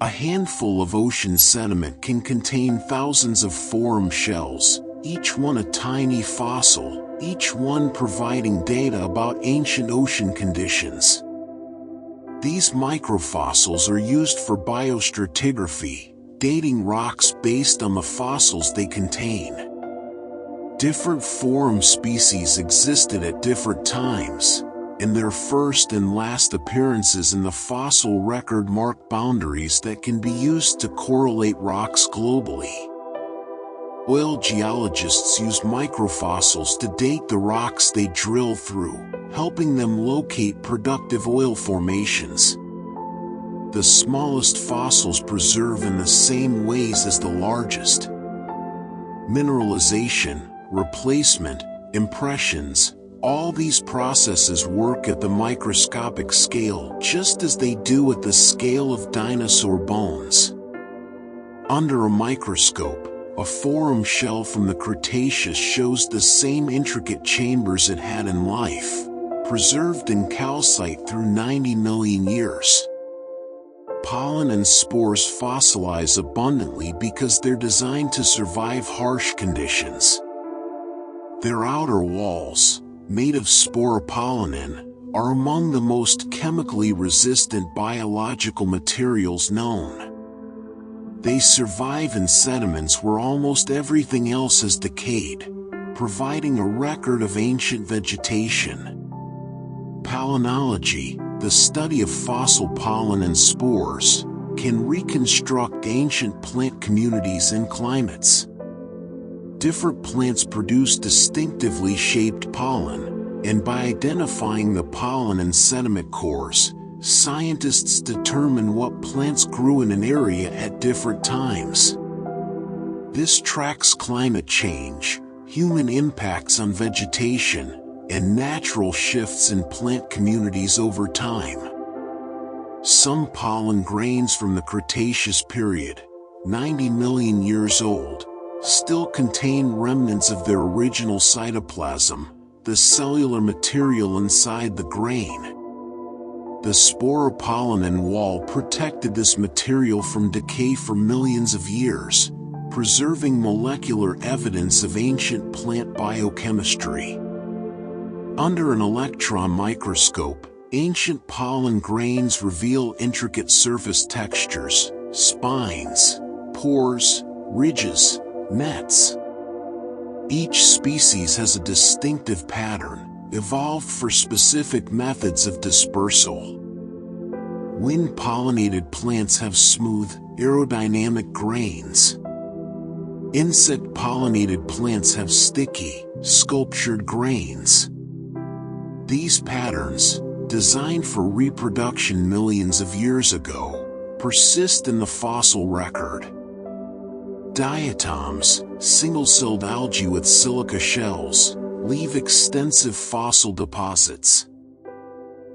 S1: A handful of ocean sediment can contain thousands of forum shells, each one a tiny fossil, each one providing data about ancient ocean conditions. These microfossils are used for biostratigraphy, dating rocks based on the fossils they contain. Different forum species existed at different times, and their first and last appearances in the fossil record mark boundaries that can be used to correlate rocks globally. Oil geologists use microfossils to date the rocks they drill through, helping them locate productive oil formations. the smallest fossils preserve in the same ways as the largest. Mineralization, replacement, impressions, all these processes work at the microscopic scale just as they do at the scale of dinosaur bones. Under a microscope, a forum shell from the Cretaceous shows the same intricate chambers it had in life, preserved in calcite through 90 million years. Pollen and spores fossilize abundantly because they're designed to survive harsh conditions. Their outer walls, made of sporopollenin, are among the most chemically resistant biological materials known. They survive in sediments where almost everything else has decayed, providing a record of ancient vegetation. Palynology, the study of fossil pollen and spores, can reconstruct ancient plant communities and climates. Different plants produce distinctively shaped pollen, and by identifying the pollen and sediment cores, scientists determine what plants grew in an area at different times. This tracks climate change, human impacts on vegetation, and natural shifts in plant communities over time. Some pollen grains from the Cretaceous period, 90 million years old, still contain remnants of their original cytoplasm, the cellular material inside the grain. The sporopollenin wall protected this material from decay for millions of years, preserving molecular evidence of ancient plant biochemistry. Under an electron microscope, ancient pollen grains reveal intricate surface textures, spines, pores, ridges, nets. Each species has a distinctive pattern, evolved for specific methods of dispersal. Wind-pollinated plants have smooth, aerodynamic grains. Insect-pollinated plants have sticky, sculptured grains. These patterns, designed for reproduction millions of years ago, persist in the fossil record. Diatoms, single-celled algae with silica shells, leave extensive fossil deposits.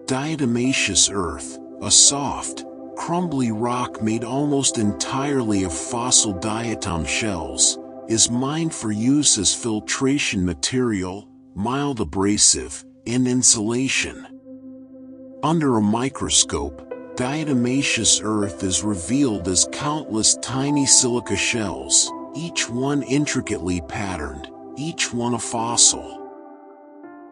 S1: Diatomaceous earth, a soft, crumbly rock made almost entirely of fossil diatom shells, is mined for use as filtration material, mild abrasive, and insulation. Under a microscope, diatomaceous earth is revealed as countless tiny silica shells, each one intricately patterned, each one a fossil.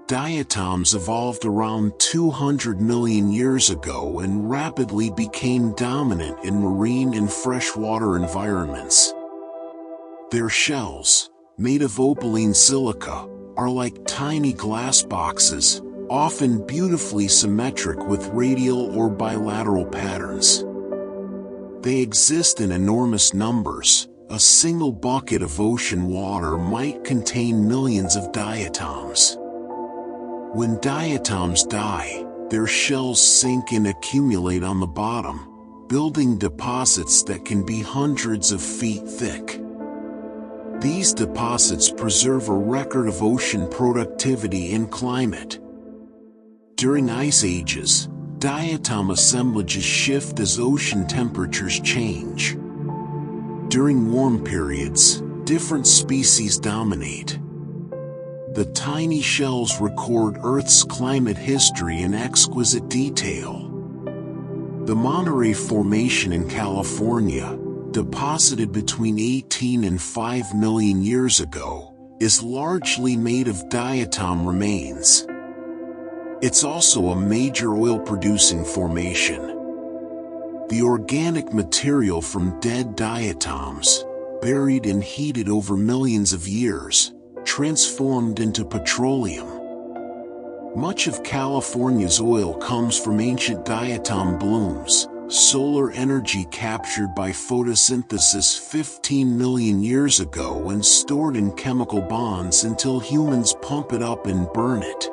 S1: Diatoms evolved around 200 million years ago and rapidly became dominant in marine and freshwater environments. Their shells, made of opaline silica, are like tiny glass boxes, often beautifully symmetric with radial or bilateral patterns. They exist in enormous numbers. A single bucket of ocean water might contain millions of diatoms. When diatoms die, their shells sink and accumulate on the bottom, building deposits that can be hundreds of feet thick. These deposits preserve a record of ocean productivity and climate. During ice ages, diatom assemblages shift as ocean temperatures change. During warm periods, different species dominate. The tiny shells record Earth's climate history in exquisite detail. The Monterey Formation in California, deposited between 18 and 5 million years ago, is largely made of diatom remains. It's also a major oil-producing formation. The organic material from dead diatoms, buried and heated over millions of years, transformed into petroleum. Much of California's oil comes from ancient diatom blooms, solar energy captured by photosynthesis 15 million years ago and stored in chemical bonds until humans pump it up and burn it.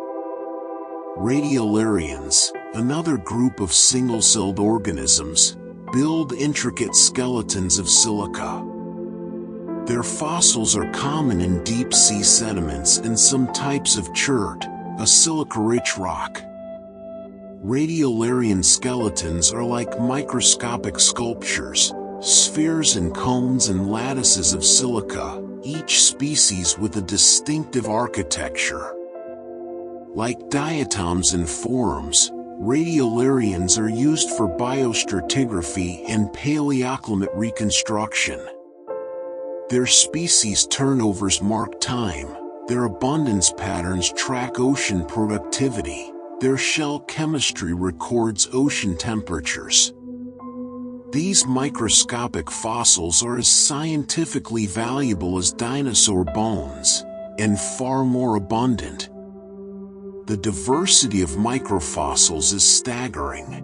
S1: Radiolarians, another group of single-celled organisms, build intricate skeletons of silica. Their fossils are common in deep-sea sediments and some types of chert, a silica-rich rock. Radiolarian skeletons are like microscopic sculptures, spheres and cones and lattices of silica, each species with a distinctive architecture. Like diatoms and forams, radiolarians are used for biostratigraphy and paleoclimate reconstruction. Their species turnovers mark time, their abundance patterns track ocean productivity, their shell chemistry records ocean temperatures. These microscopic fossils are as scientifically valuable as dinosaur bones, and far more abundant. The diversity of microfossils is staggering.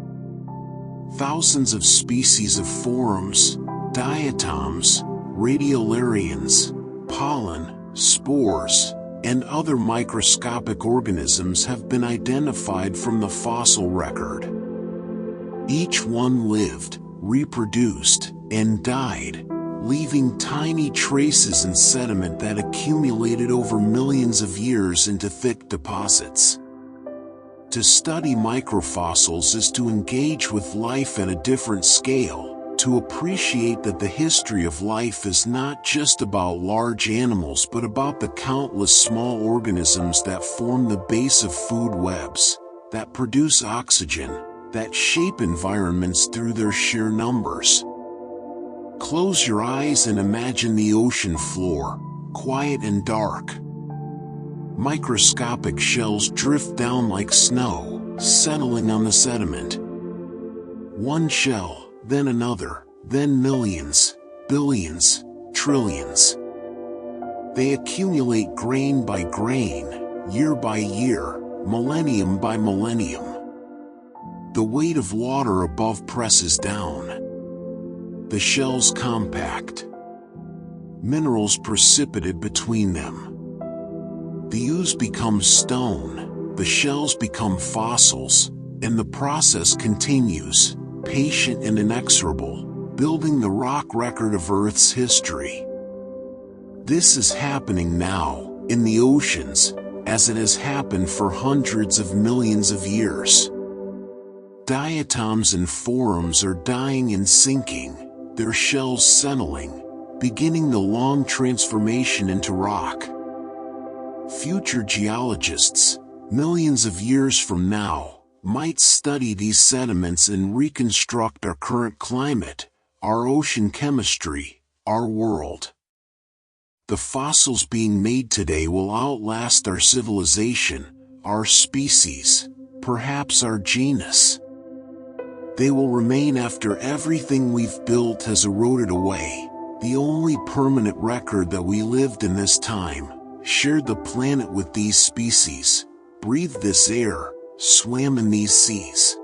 S1: Thousands of species of forams, diatoms, radiolarians, pollen, spores, and other microscopic organisms have been identified from the fossil record. Each one lived, reproduced, and died, leaving tiny traces in sediment that accumulated over millions of years into thick deposits. To study microfossils is to engage with life at a different scale, to appreciate that the history of life is not just about large animals but about the countless small organisms that form the base of food webs, that produce oxygen, that shape environments through their sheer numbers. Close your eyes and imagine the ocean floor, quiet and dark. Microscopic shells drift down like snow, settling on the sediment. One shell, then another, then millions, billions, trillions. They accumulate grain by grain, year by year, millennium by millennium. The weight of water above presses down. The shells compact. Minerals precipitate between them. The ooze becomes stone, the shells become fossils, and the process continues, patient and inexorable, building the rock record of Earth's history. This is happening now, in the oceans, as it has happened for hundreds of millions of years. Diatoms and forams are dying and sinking, their shells settling, beginning the long transformation into rock. Future geologists, millions of years from now, might study these sediments and reconstruct our current climate, our ocean chemistry, our world. The fossils being made today will outlast our civilization, our species, perhaps our genus. They will remain after everything we've built has eroded away, the only permanent record that we lived in this time, shared the planet with these species, breathed this air, swam in these seas.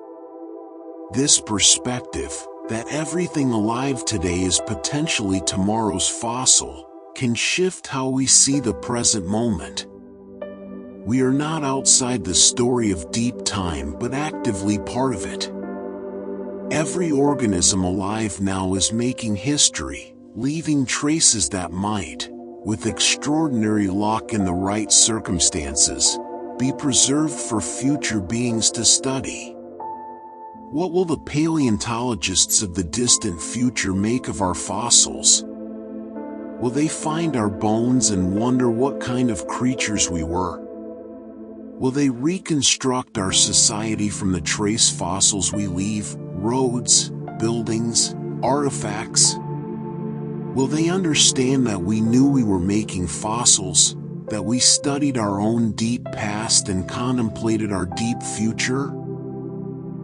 S1: This perspective, that everything alive today is potentially tomorrow's fossil, can shift how we see the present moment. We are not outside the story of deep time but actively part of it. Every organism alive now is making history, leaving traces that might, with extraordinary luck in the right circumstances, be preserved for future beings to study. What will the paleontologists of the distant future make of our fossils? Will they find our bones and wonder what kind of creatures we were? Will they reconstruct our society from the trace fossils we leave, roads, buildings, artifacts? Will they understand that we knew we were making fossils, that we studied our own deep past and contemplated our deep future?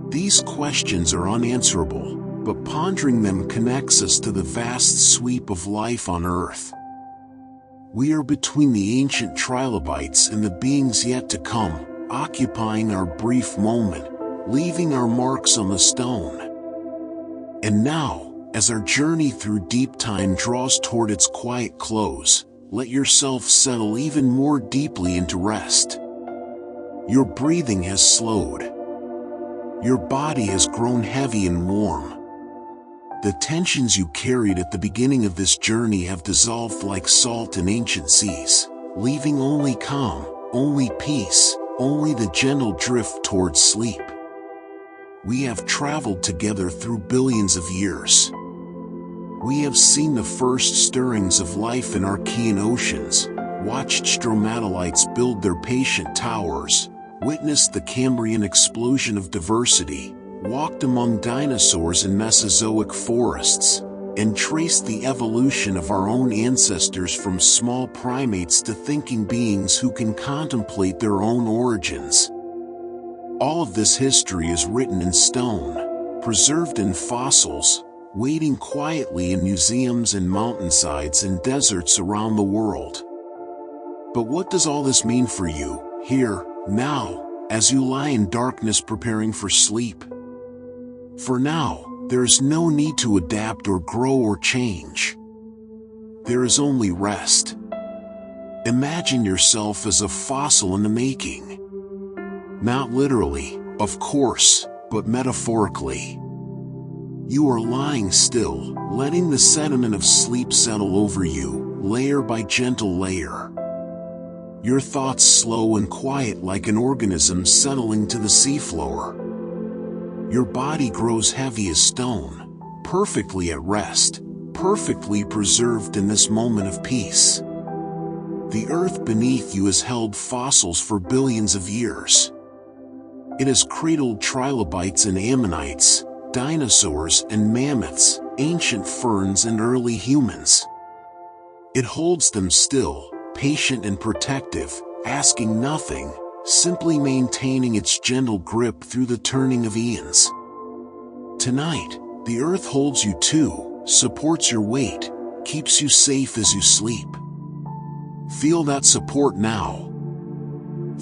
S1: These questions are unanswerable, but pondering them connects us to the vast sweep of life on Earth. We are between the ancient trilobites and the beings yet to come, occupying our brief moment, leaving our marks on the stone. And now, as our journey through deep time draws toward its quiet close, let yourself settle even more deeply into rest. Your breathing has slowed. Your body has grown heavy and warm. The tensions you carried at the beginning of this journey have dissolved like salt in ancient seas, leaving only calm, only peace, only the gentle drift towards sleep. We have traveled together through billions of years. We have seen the first stirrings of life in Archean oceans, watched stromatolites build their patient towers, witnessed the Cambrian explosion of diversity, walked among dinosaurs in Mesozoic forests, and traced the evolution of our own ancestors from small primates to thinking beings who can contemplate their own origins. All of this history is written in stone, preserved in fossils, waiting quietly in museums and mountainsides and deserts around the world. But what does all this mean for you, here, now, as you lie in darkness preparing for sleep? For now, there is no need to adapt or grow or change. There is only rest. Imagine yourself as a fossil in the making. Not literally, of course, but metaphorically. You are lying still, letting the sediment of sleep settle over you, layer by gentle layer. Your thoughts slow and quiet like an organism settling to the seafloor. Your body grows heavy as stone, perfectly at rest, perfectly preserved in this moment of peace. The earth beneath you has held fossils for billions of years. It has cradled trilobites and ammonites, dinosaurs and mammoths, ancient ferns and early humans. It holds them still, patient and protective, asking nothing, simply maintaining its gentle grip through the turning of eons. Tonight, the earth holds you too, supports your weight, keeps you safe as you sleep. Feel that support now.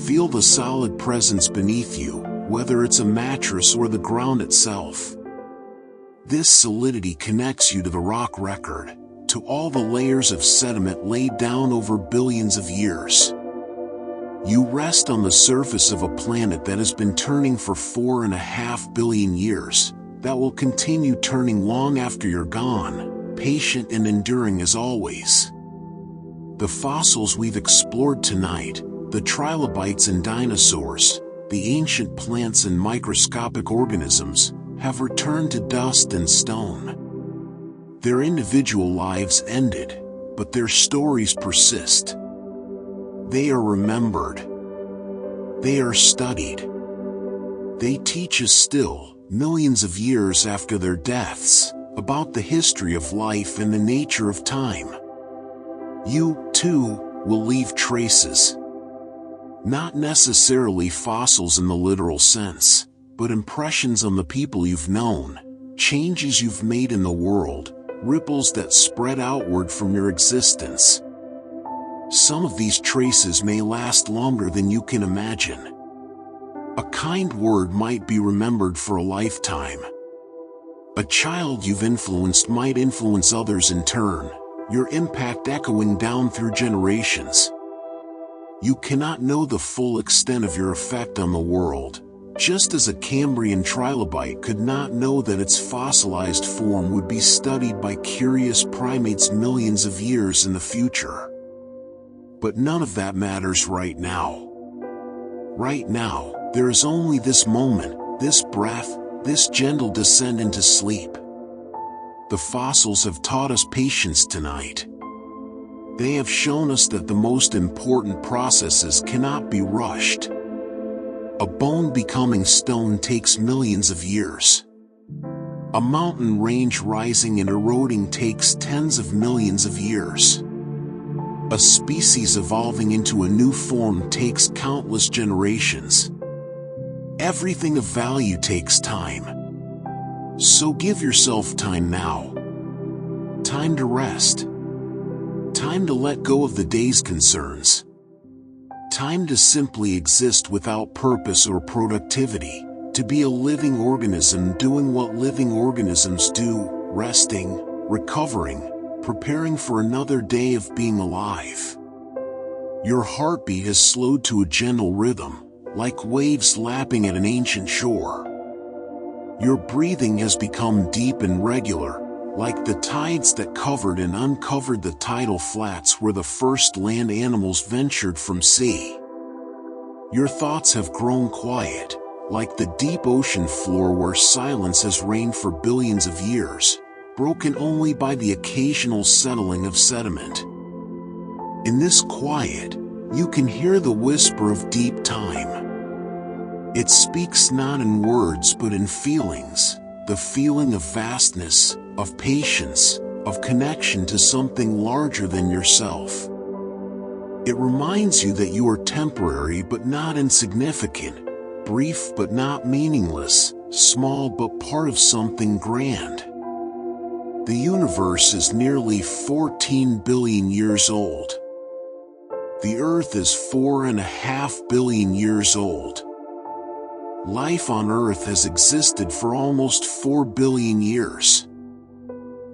S1: Feel the solid presence beneath you, whether it's a mattress or the ground itself. This solidity connects you to the rock record, to all the layers of sediment laid down over billions of years. You rest on the surface of a planet that has been turning for 4.5 billion years, that will continue turning long after you're gone, patient and enduring as always. The fossils we've explored tonight, the trilobites and dinosaurs, the ancient plants and microscopic organisms, have returned to dust and stone. Their individual lives ended, but their stories persist. They are remembered. They are studied. They teach us still, millions of years after their deaths, about the history of life and the nature of time. You, too, will leave traces. Not necessarily fossils in the literal sense, but impressions on the people you've known, changes you've made in the world, ripples that spread outward from your existence. Some of these traces may last longer than you can imagine. A kind word might be remembered for a lifetime. A child you've influenced might influence others in turn, your impact echoing down through generations. You cannot know the full extent of your effect on the world, just as a Cambrian trilobite could not know that its fossilized form would be studied by curious primates millions of years in the future. But none of that matters right now. Right now, there is only this moment, this breath, this gentle descent into sleep. The fossils have taught us patience tonight. They have shown us that the most important processes cannot be rushed. A bone becoming stone takes millions of years. A mountain range rising and eroding takes tens of millions of years. A species evolving into a new form takes countless generations. Everything of value takes time. So give yourself time now. Time to rest. Time to let go of the day's concerns. Time to simply exist without purpose or productivity, to be a living organism doing what living organisms do, resting, recovering, preparing for another day of being alive. Your heartbeat has slowed to a gentle rhythm, like waves lapping at an ancient shore. Your breathing has become deep and regular, like the tides that covered and uncovered the tidal flats where the first land animals ventured from sea. Your thoughts have grown quiet, like the deep ocean floor where silence has reigned for billions of years, broken only by the occasional settling of sediment. In this quiet, you can hear the whisper of deep time. It speaks not in words but in feelings, the feeling of vastness, of patience, of connection to something larger than yourself. It reminds you that you are temporary but not insignificant, brief but not meaningless, small but part of something grand. The universe is nearly 14 billion years old. The Earth is 4.5 billion years old. Life on Earth has existed for almost 4 billion years.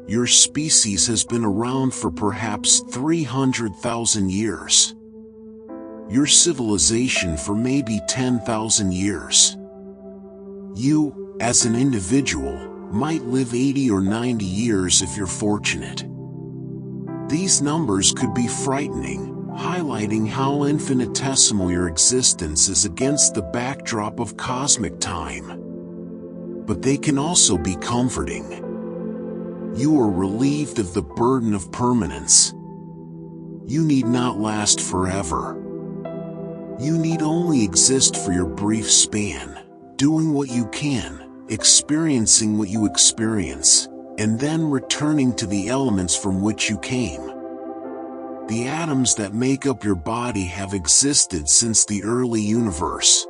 S1: Your species has been around for perhaps 300,000 years. Your civilization for maybe 10,000 years. You, as an individual, might live 80 or 90 years if you're fortunate. These numbers could be frightening, highlighting how infinitesimal your existence is against the backdrop of cosmic time. But they can also be comforting. You are relieved of the burden of permanence. You need not last forever. You need only exist for your brief span, doing what you can, experiencing what you experience, and then returning to the elements from which you came. The atoms that make up your body have existed since the early universe.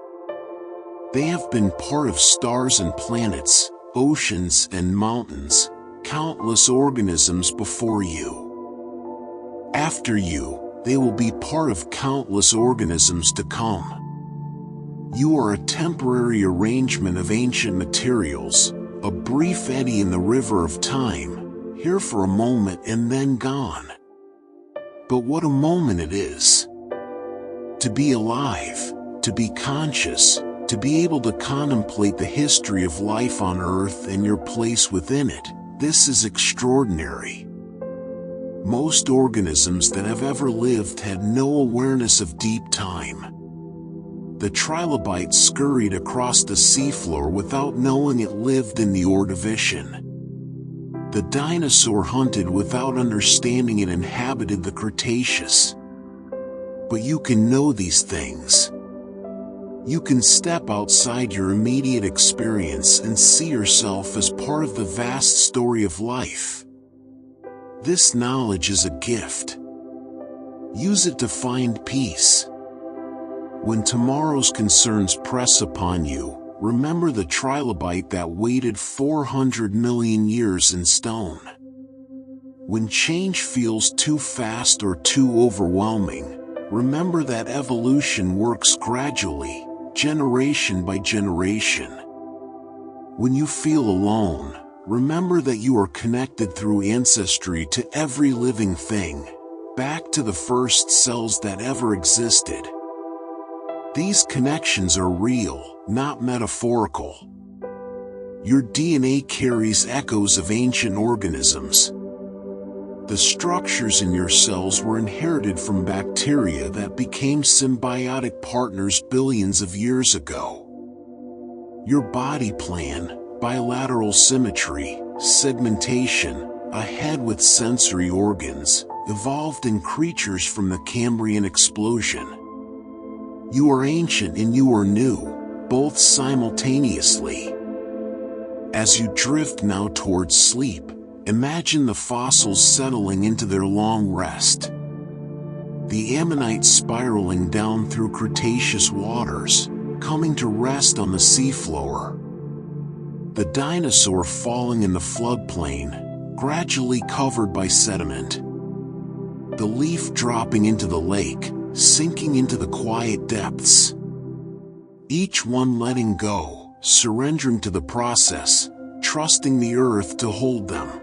S1: They have been part of stars and planets, oceans and mountains, countless organisms before you. After you, they will be part of countless organisms to come. You are a temporary arrangement of ancient materials, a brief eddy in the river of time, here for a moment and then gone. But what a moment it is! To be alive, to be conscious, to be able to contemplate the history of life on Earth and your place within it, this is extraordinary. Most organisms that have ever lived had no awareness of deep time. The trilobite scurried across the seafloor without knowing it lived in the Ordovician. The dinosaur hunted without understanding it inhabited the Cretaceous. But you can know these things. You can step outside your immediate experience and see yourself as part of the vast story of life. This knowledge is a gift. Use it to find peace. When tomorrow's concerns press upon you, remember the trilobite that waited 400 million years in stone. When change feels too fast or too overwhelming, remember that evolution works gradually, generation by generation. When you feel alone, remember that you are connected through ancestry to every living thing, back to the first cells that ever existed. These connections are real, not metaphorical. Your DNA carries echoes of ancient organisms. The structures in your cells were inherited from bacteria that became symbiotic partners billions of years ago. Your body plan, bilateral symmetry, segmentation, a head with sensory organs, evolved in creatures from the Cambrian explosion. You are ancient and you are new, both simultaneously. As you drift now towards sleep, imagine the fossils settling into their long rest. The ammonite spiraling down through Cretaceous waters, coming to rest on the seafloor. The dinosaur falling in the floodplain, gradually covered by sediment. The leaf dropping into the lake, sinking into the quiet depths. Each one letting go, surrendering to the process, trusting the earth to hold them.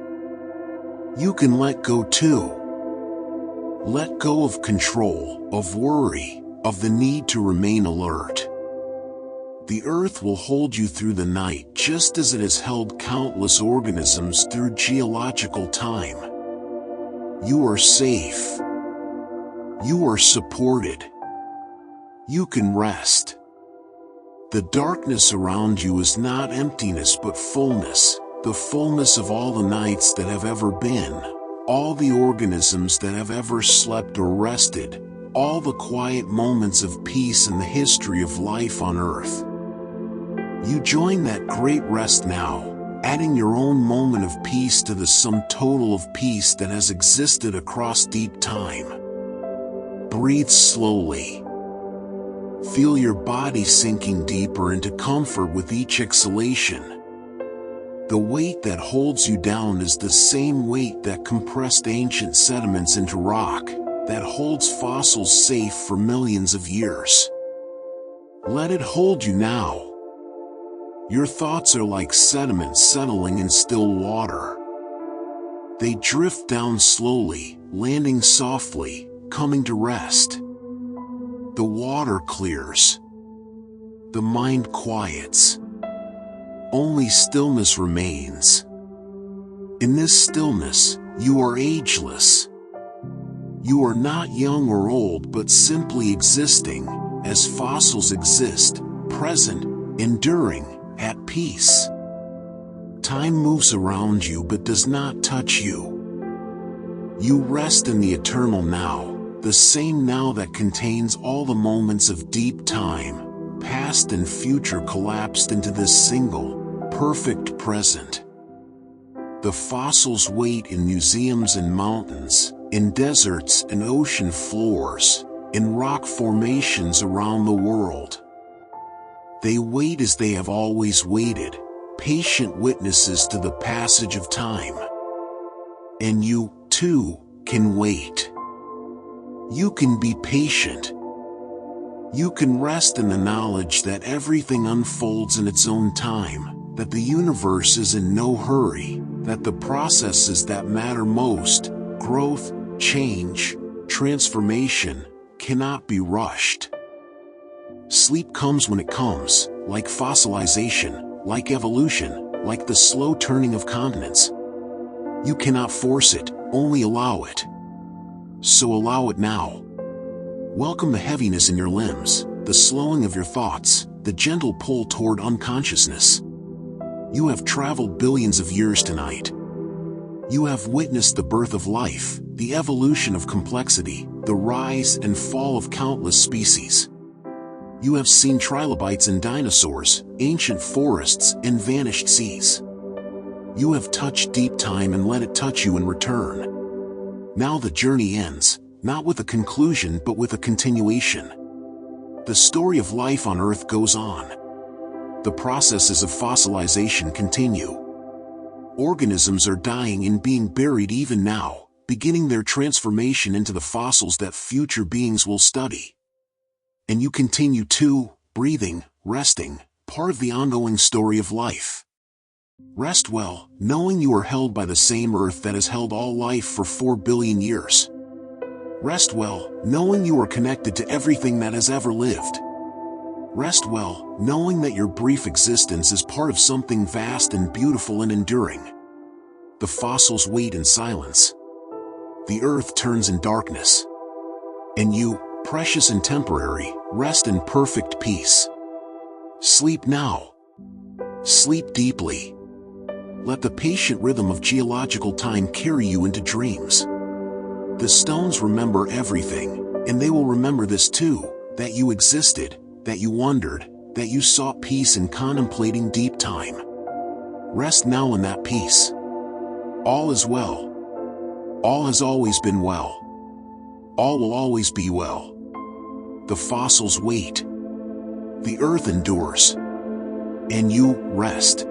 S1: You can let go too. Let go of control, of worry, of the need to remain alert. The earth will hold you through the night just as it has held countless organisms through geological time. You are safe. You are supported. You can rest. The darkness around you is not emptiness but fullness, the fullness of all the nights that have ever been, all the organisms that have ever slept or rested, all the quiet moments of peace in the history of life on Earth. You join that great rest now, adding your own moment of peace to the sum total of peace that has existed across deep time. Breathe slowly. Feel your body sinking deeper into comfort with each exhalation. The weight that holds you down is the same weight that compressed ancient sediments into rock, that holds fossils safe for millions of years. Let it hold you now. Your thoughts are like sediment settling in still water. They drift down slowly, landing softly, coming to rest. The water clears. The mind quiets. Only stillness remains. In this stillness, you are ageless. You are not young or old but simply existing, as fossils exist, present, enduring, at peace. Time moves around you but does not touch you. You rest in the eternal now, the same now that contains all the moments of deep time, past and future collapsed into this single, perfect present. The fossils wait in museums and mountains, in deserts and ocean floors, in rock formations around the world. They wait as they have always waited, patient witnesses to the passage of time. And you, too, can wait. You can be patient. You can rest in the knowledge that everything unfolds in its own time, that the universe is in no hurry, that the processes that matter most, growth, change, transformation, cannot be rushed. Sleep comes when it comes, like fossilization, like evolution, like the slow turning of continents. You cannot force it, only allow it. So allow it now. Welcome the heaviness in your limbs, the slowing of your thoughts, the gentle pull toward unconsciousness. You have traveled billions of years tonight. You have witnessed the birth of life, the evolution of complexity, the rise and fall of countless species. You have seen trilobites and dinosaurs, ancient forests and vanished seas. You have touched deep time and let it touch you in return. Now the journey ends, not with a conclusion but with a continuation. The story of life on Earth goes on. The processes of fossilization continue. Organisms are dying and being buried even now, beginning their transformation into the fossils that future beings will study. And you continue too, breathing, resting, part of the ongoing story of life. Rest well, knowing you are held by the same earth that has held all life for 4 billion years. Rest well, knowing you are connected to everything that has ever lived. Rest well, knowing that your brief existence is part of something vast and beautiful and enduring. The fossils wait in silence. The earth turns in darkness. And you, precious and temporary, rest in perfect peace. Sleep now. Sleep deeply. Let the patient rhythm of geological time carry you into dreams. The stones remember everything, and they will remember this too, that you existed, that you wondered, that you sought peace in contemplating deep time. Rest now in that peace. All is well. All has always been well. All will always be well. The fossils wait. The earth endures. And you rest.